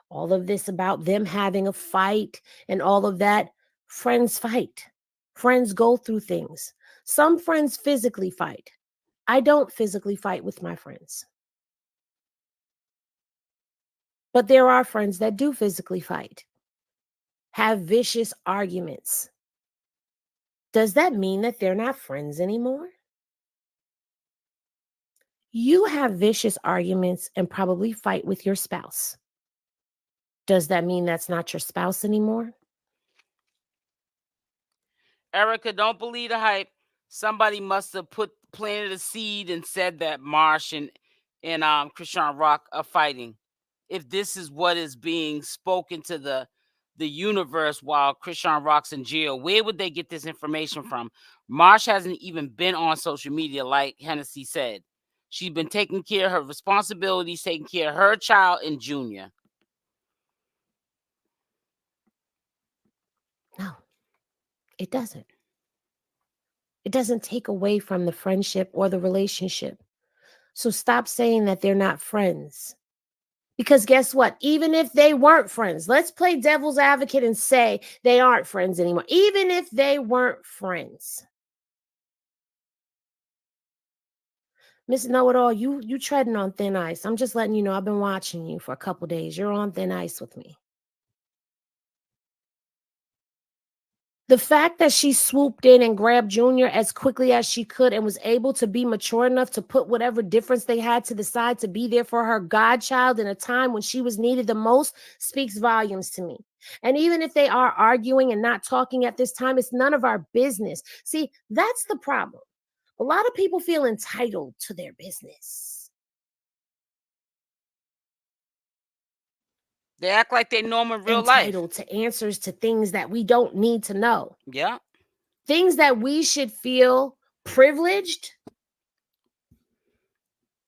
All of this about them having a fight and all of that, friends fight. Friends go through things. Some friends physically fight. I don't physically fight with my friends. But there are friends that do physically fight, have vicious arguments. Does that mean that they're not friends anymore? You have vicious arguments and probably fight with your spouse. Does that mean that's not your spouse anymore? Erica, don't believe the hype. Somebody must have planted a seed and said that Marsh and Chrisean Rock are fighting. If this is what is being spoken to the universe while Chrisean Rock's in jail, where would they get this information from? Marsh hasn't even been on social media, like Hennessy said. She's been taking care of her responsibilities, taking care of her child and Junior. No, it doesn't. It doesn't take away from the friendship or the relationship. So stop saying that they're not friends. Because guess what? Even if they weren't friends, let's play devil's advocate and say they aren't friends anymore. Even if they weren't friends. Miss Know-It-All, you treading on thin ice. I'm just letting you know I've been watching you for a couple days. You're on thin ice with me. The fact that she swooped in and grabbed Junior as quickly as she could and was able to be mature enough to put whatever difference they had to the side to be there for her godchild in a time when she was needed the most speaks volumes to me. And even if they are arguing and not talking at this time, it's none of our business. See, that's the problem. A lot of people feel entitled to their business. They act like they know them in real Entitled life. to answers to things that we don't need to know. Yeah. Things that we should feel privileged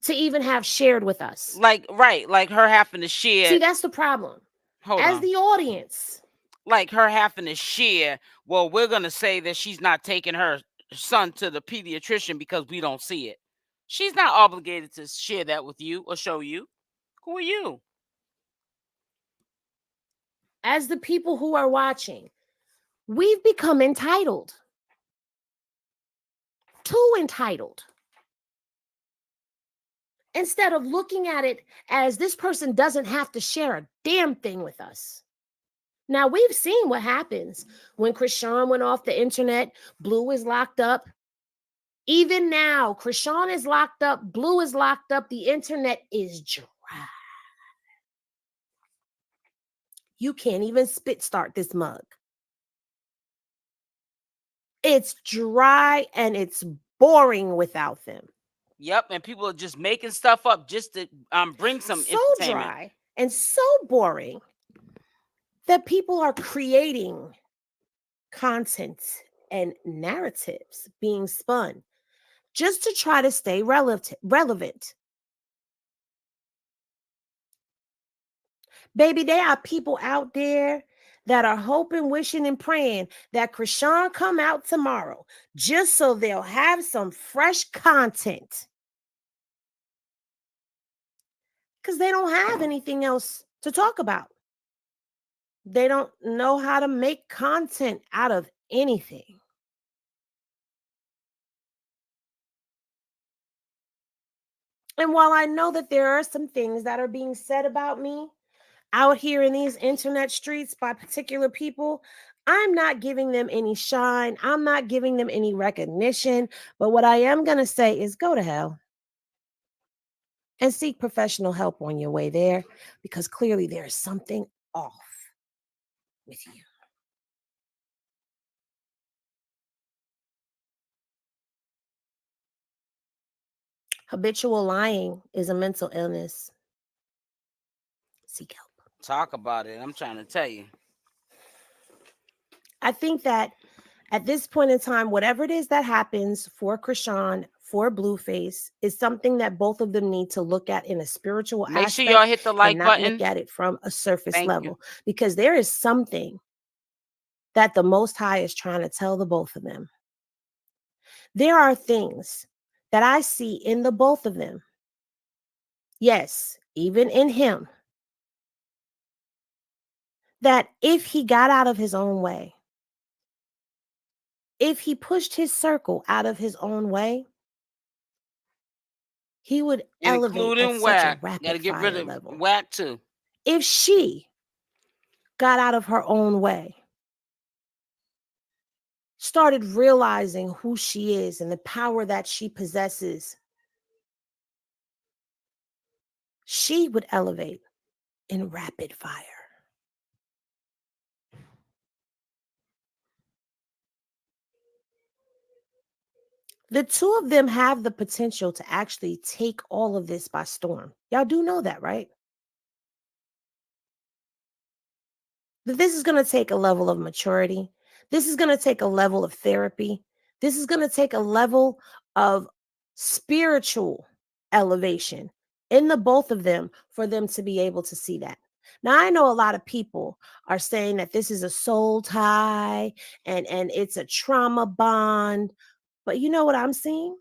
to even have shared with us. Like, right, like her having to share. See, that's the problem. Hold As on. the audience, Like her having to share, well, we're going to say that she's not taking her son to the pediatrician because we don't see it. She's not obligated to share that with you or show you. Who are you? as the people who are watching, we've become entitled. Too entitled. Instead of looking at it as this person doesn't have to share a damn thing with us. Now, we've seen what happens when Chrisean went off the internet, Blue is locked up. Even now, Chrisean is locked up, Blue is locked up, the internet is dry. You can't even spit start this mug. It's dry and it's boring without them. Yep, and people are just making stuff up just to bring some So entertainment. dry and so boring that people are creating content and narratives being spun just to try to stay relevant. Baby, there are people out there that are hoping, wishing, and praying that Chrisean come out tomorrow just so they'll have some fresh content. Because they don't have anything else to talk about. They don't know how to make content out of anything. And while I know that there are some things that are being said about me out here in these internet streets by particular people, I'm not giving them any shine. I'm not giving them any recognition. But what I am going to say is go to hell and seek professional help on your way there, because clearly there is something off with you. Habitual lying is a mental illness. Seek help. Talk about it. I'm trying to tell you. I think that at this point in time, whatever it is that happens for Chrisean, for Blueface, is something that both of them need to look at in a spiritual Make sure aspect y'all hit the and like not button. look at it from a surface Thank level. you. Because there is something that the Most High is trying to tell the both of them. There are things that I see in the both of them. Yes, even in him. That if he got out of his own way, if he pushed his circle out of his own way, he would elevate at Including such a Wack. Got to rapid get rid fire of level. Wack too. If she got out of her own way, started realizing who she is and the power that she possesses, she would elevate in rapid fire. The two of them have the potential to actually take all of this by storm. Y'all do know that, right? That this is going to take a level of maturity. This is going to take a level of therapy. This is going to take a level of spiritual elevation in the both of them for them to be able to see that. Now, I know a lot of people are saying that this is a soul tie and it's a trauma bond. But you know what I'm seeing?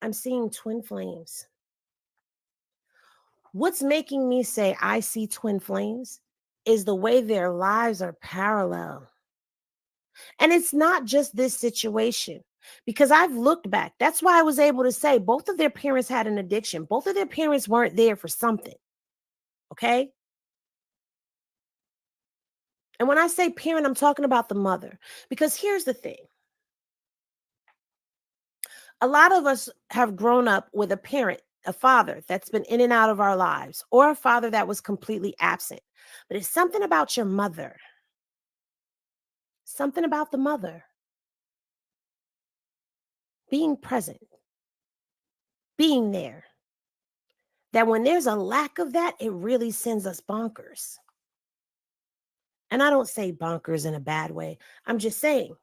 I'm seeing twin flames. What's making me say I see twin flames is the way their lives are parallel. And it's not just this situation, because I've looked back. That's why I was able to say both of their parents had an addiction. Both of their parents weren't there for something. Okay. And when I say parent, I'm talking about the mother. Because here's the thing. A lot of us have grown up with a parent, a father that's been in and out of our lives, or a father that was completely absent. But it's something about your mother. Something about the mother being present, being there, that when there's a lack of that, it really sends us bonkers. And I don't say bonkers in a bad way. I'm just saying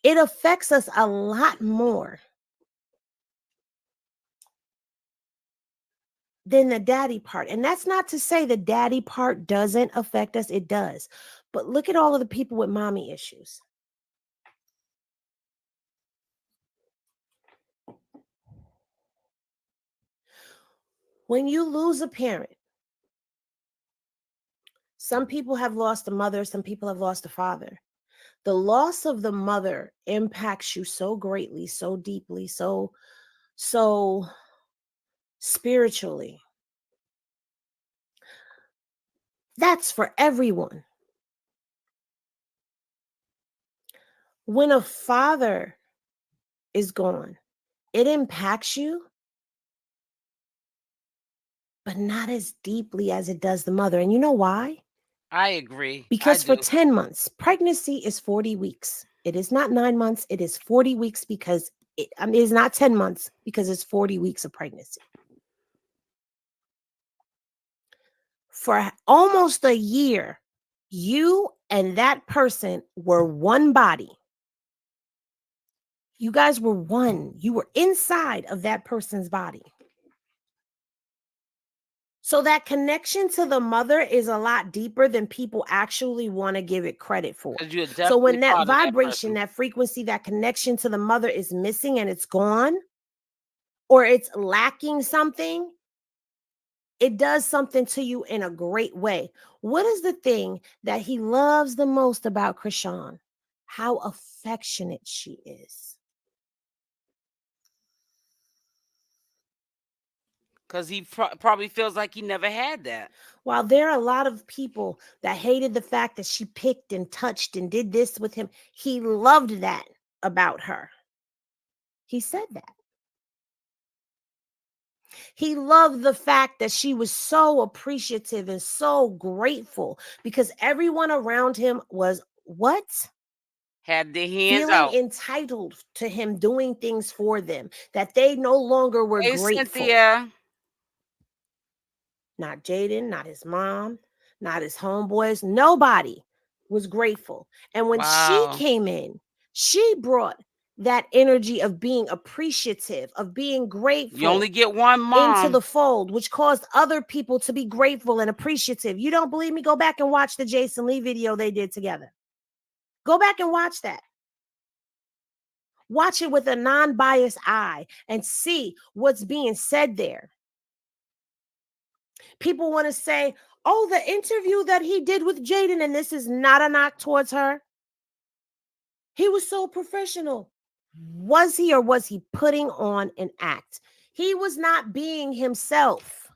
it affects us a lot more than the daddy part. And that's not to say the daddy part doesn't affect us. It does. But look at all of the people with mommy issues. When you lose a parent, some people have lost a mother, some people have lost a father. The loss of the mother impacts you so greatly, so deeply, so spiritually. That's for everyone. When a father is gone, it impacts you, but not as deeply as it does the mother. And you know why? I agree. I Because for do. 10 months, pregnancy is 40 weeks. It is not 9 months, it is 40 weeks because it is not 10 months because it's 40 weeks of pregnancy. For almost a year, you and that person were one body. You guys were one. You were inside of that person's body. So that connection to the mother is a lot deeper than people actually want to give it credit for. Because you're So definitely when that part of that vibration, person. that frequency, that connection to the mother is missing and it's gone, or it's lacking something, it does something to you in a great way. What is the thing that he loves the most about Chrisean? How affectionate she is. Because he probably feels like he never had that. While there are a lot of people that hated the fact that she picked and touched and did this with him, he loved that about her. He said that. He loved the fact that she was so appreciative and so grateful because everyone around him was what? Had their hands Feeling out. entitled to him doing things for them, that they no longer were Hey, grateful. Cynthia. Not Jaidyn, not his mom, not his homeboys. Nobody was grateful. And when she Wow. came in, she brought that energy of being appreciative, of being You only grateful get one into mom. the fold, which caused other people to be grateful and appreciative. You don't believe me? Go back and watch the Jason Lee video they did together. Go back and watch that. Watch it with a non-biased eye and see what's being said there. People want to say, oh, the interview that he did with Jaidyn, and this is not a knock towards her. He was so professional. Was he, or was he putting on an act? He was not being himself.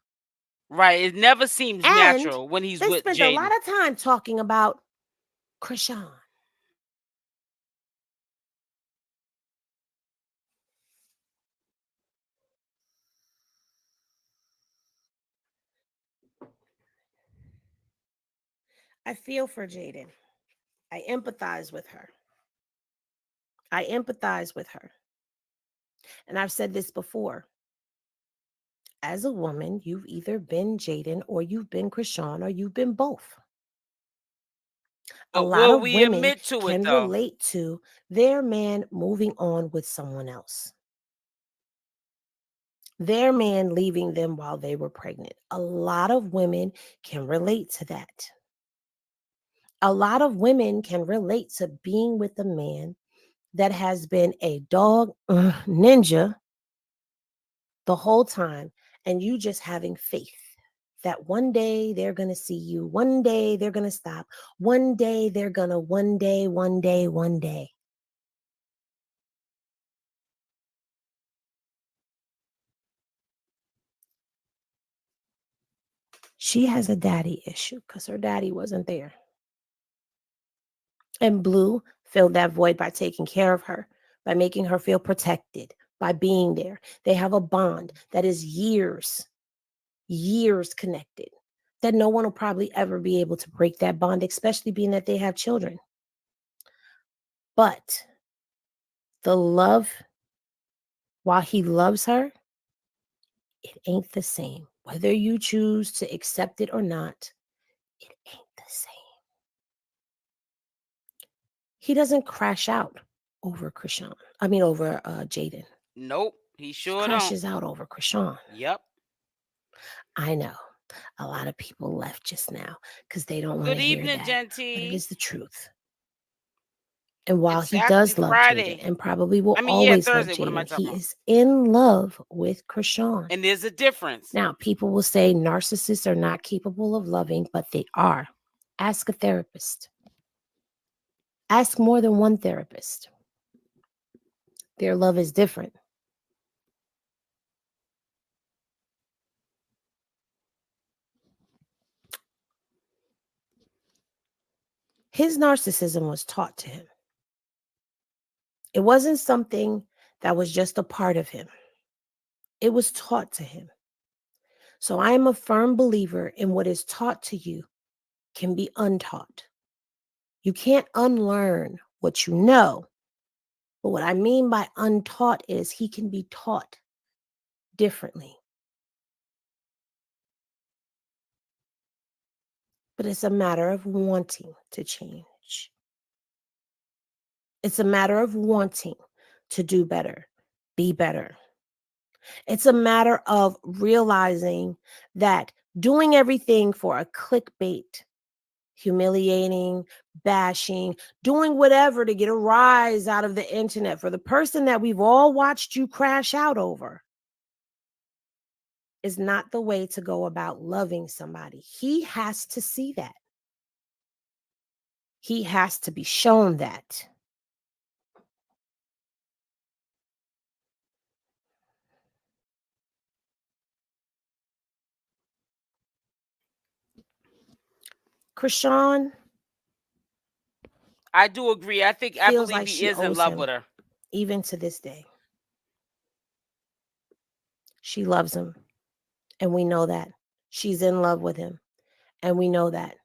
Right. It never seems And natural when he's they with spent a lot Jaidyn. of time talking about Chrisean. I feel for Jaidyn. I empathize with her. I empathize with her. And I've said this before. As a woman, you've either been Jaidyn or you've been Chrisean or you've been both. A But lot will of we women admit to it, can though? relate to their man moving on with someone else, their man leaving them while they were pregnant. A lot of women can relate to that. A lot of women can relate to being with a man that has been a dog ninja the whole time, and you just having faith that one day they're going to see you, one day they're going to stop, one day they're going to, one day, one day, one day. She has a daddy issue because her daddy wasn't there. And Blue filled that void by taking care of her, by making her feel protected, by being there. They have a bond that is years, years connected, that no one will probably ever be able to break that bond, especially being that they have children. But the love, while he loves her, it ain't the same. Whether you choose to accept it or not, it ain't the same. He doesn't crash out over Chrisean. I mean, over Jaidyn. Nope. He He sure don't. crashes out over Chrisean. Yep. I know a lot of people left just now because they don't want Good to hear evening, that, but it Genty. is the truth. And while It's he actually does love Jaidyn Friday. and probably will I mean, yeah, always love Thursday. What am I Jaidyn, talking he about? is in love with Chrisean. And there's a difference. Now, people will say narcissists are not capable of loving, but they are. Ask a therapist. Ask more than one therapist. Their love is different. His narcissism was taught to him. It wasn't something that was just a part of him, it was taught to him. So I am a firm believer in what is taught to you can be untaught. You can't unlearn what you know. But what I mean by untaught is he can be taught differently. But it's a matter of wanting to change. It's a matter of wanting to do better, be better. It's a matter of realizing that doing everything for a clickbait, humiliating, bashing, doing whatever to get a rise out of the internet for the person that we've all watched you crash out over is not the way to go about loving somebody. He has to see that. He has to be shown that. Chrisean I do agree. I feels believe like he she is in owes love him, with her. even to this day. She loves him, and we know that. She's in love with him, and we know that.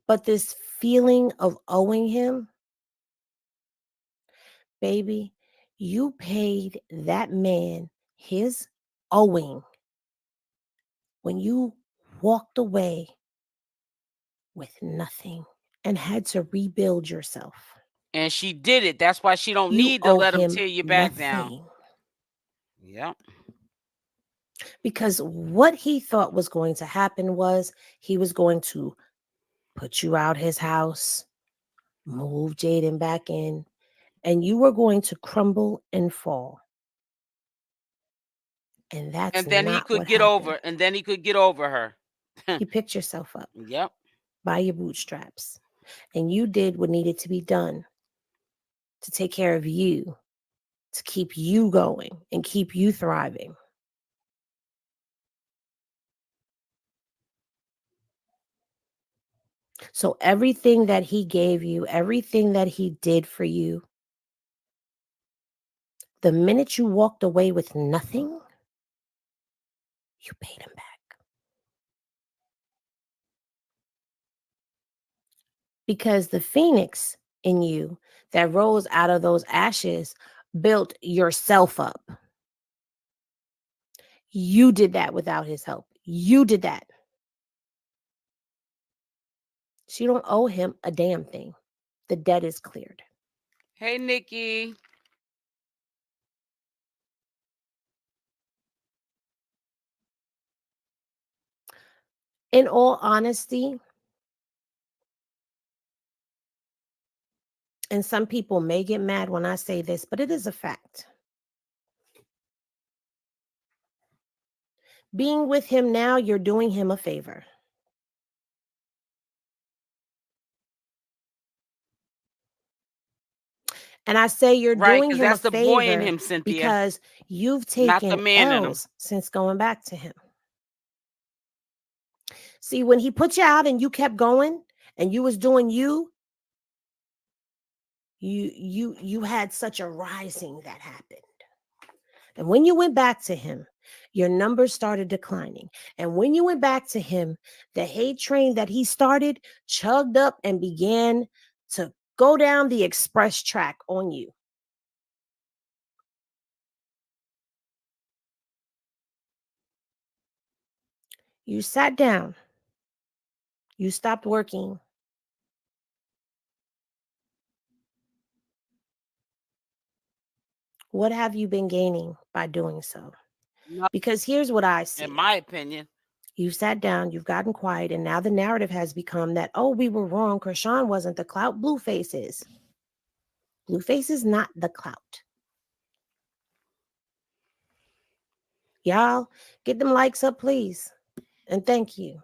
But this feeling of owing him, baby, you paid that man his owing when you walked away with nothing and had to rebuild yourself. And she did it. That's why she don't You need to owe let him him tear you back down. nothing Yep. because what he thought was going to happen was he was going to put you out his house, move Jaidyn back in, and you were going to crumble and fall. And that's And then he not could what get over, happened. and then he could get over her. You picked yourself up Yep. by your bootstraps and you did what needed to be done to take care of you, to keep you going and keep you thriving. So everything that he gave you, everything that he did for you, the minute you walked away with nothing, you paid him back. Because the phoenix in you that rose out of those ashes built yourself up. You did that without his help. You did that. So you don't owe him a damn thing. The debt is cleared. Hey, Nikki. In all honesty, and some people may get mad when I say this, but it is a fact. Being with him now, you're doing him a favor. And I say you're Right, doing because him a that's the boy in favor him, Cynthia, because you've not the taken man in him. L's since going back to him. See, when he put you out and you kept going and you was doing you had such a rising that happened. And when you went back to him, your numbers started declining. And when you went back to him, the hate train that he started chugged up and began to go down the express track on you. You sat down, you stopped working. What have you been gaining by doing so? No, Because here's what I in see. my opinion. You've sat down, you've gotten quiet, and now the narrative has become that, oh, we were wrong. Chrisean wasn't the clout. Blueface is. Blueface is not the clout. Y'all, get them likes up, please. And thank you.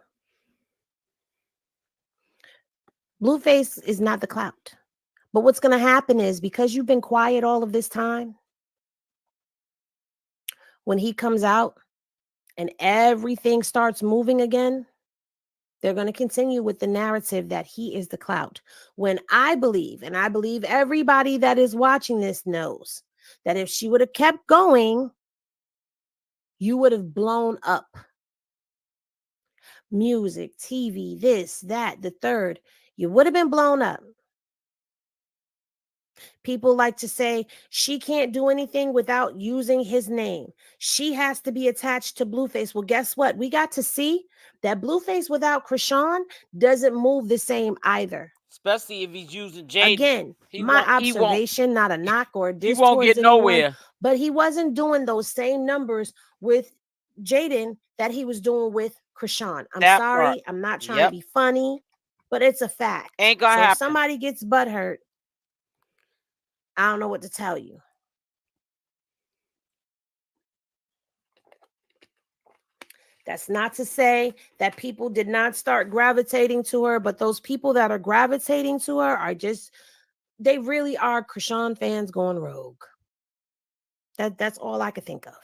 Blueface is not the clout. But what's going to happen is because you've been quiet all of this time, when he comes out and everything starts moving again, they're going to continue with the narrative that he is the clout. When I believe, and I believe everybody that is watching this knows, that if she would have kept going, you would have blown up. Music, TV, this, that, the third. You would have been blown up. People like to say she can't do anything without using his name. She has to be attached to Blueface. Well, guess what? We got to see that Blueface without Chrisean doesn't move the same either. Especially if he's using Jaidyn. Again, my observation, not a knock or a he diss won't towards get anyone, nowhere. but he wasn't doing those same numbers with Jaidyn that he was doing with Chrisean. I'm That part. sorry, I'm not trying to Yep. be funny, but it's a fact. Ain't gonna So if happen. somebody gets butthurt, I don't know what to tell you. That's not to say that people did not start gravitating to her, but those people that are gravitating to her are just, they really are Chrisean fans going rogue. That's all I could think of.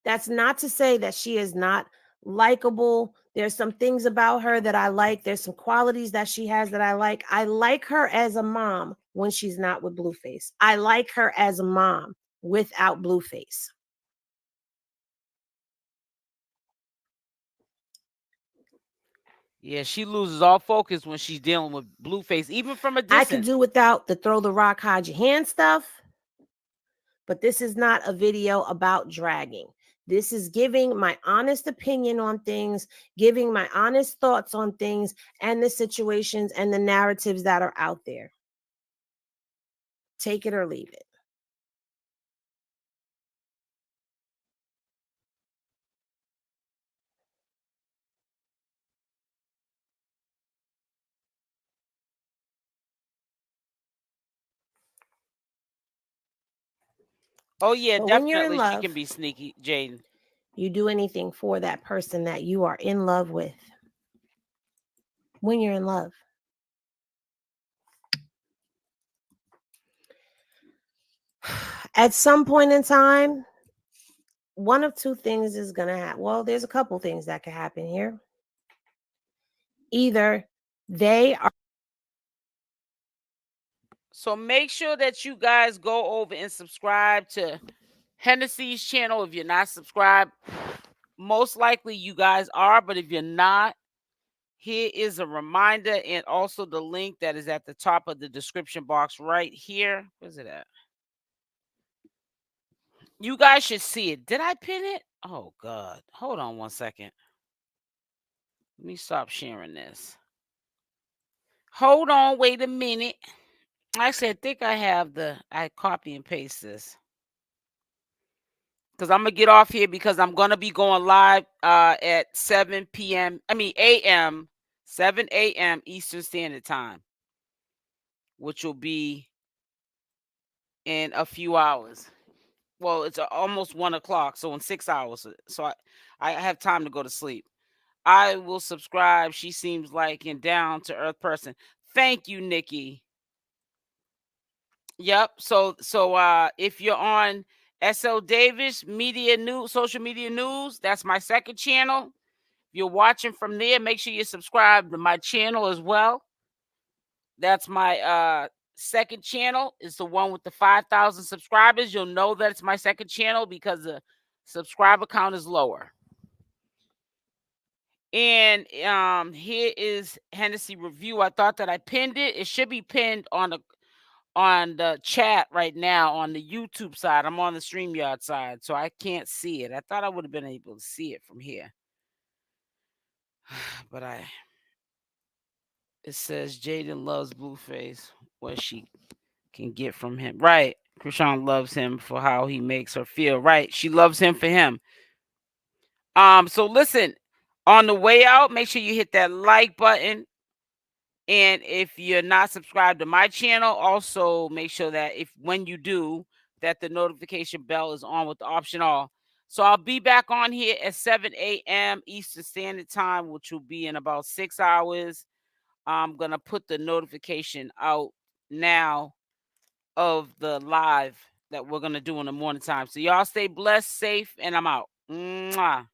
That's not to say that she is not likable. There's some things about her that I like. There's some qualities that she has that I like. I like her as a mom when she's not with Blueface. I like her as a mom without Blueface. Yeah, she loses all focus when she's dealing with Blueface, even from a I could distance. do without the throw the rock, hide your hand stuff, but this is not a video about dragging. This is giving my honest opinion on things, giving my honest thoughts on things and the situations and the narratives that are out there. Take it or leave it. Oh yeah, But when you're definitely in she can love, be sneaky, Jaidyn. you do anything for that person that you are in love with. When you're in love. At some point in time, one of two things is going to happen. Well, there's a couple things that could happen here. Either they are. So make sure that you guys go over and subscribe to Hennessy's channel if you're not subscribed. Most likely you guys are, but if you're not, here is a reminder and also the link that is at the top of the description box right here. Where's it at? You guys should see it. Did I pin it? Oh, God. Hold on one second. Let me stop sharing this. Hold on. Wait a minute. Actually, I think I copy and paste this. Because I'm going to get off here because I'm going to be going live at 7 p.m. a.m. 7 a.m. Eastern Standard Time, which will be in a few hours. Well, it's almost 1 o'clock, so in 6 hours. So I have time to go to sleep. I will subscribe. She seems like a down to earth person. Thank you, Nikki. Yep. So if you're on SL Davis Media News, Social Media News, that's my second channel. If you're watching from there, make sure you subscribe to my channel as well. That's my second channel. It's the one with the 5,000 subscribers. You'll know that it's my second channel because the subscriber count is lower. And here is Hennessy review. I thought that I pinned it. It should be pinned on the chat right now on the YouTube side. I'm on the StreamYard side, so I can't see it. I thought I would have been able to see it from here. But it says Jaidyn loves Blueface. What she can get from him. Right. Chrisean loves him for how he makes her feel. Right. She loves him for him. So listen, on the way out, make sure you hit that like button. And if you're not subscribed to my channel, also make sure that if when you do, that the notification bell is on with the option all. So I'll be back on here at 7 a.m. Eastern Standard Time, which will be in about 6 hours. I'm going to put the notification out now of the live that we're going to do in the morning time. So y'all stay blessed, safe, and I'm out. Mwah.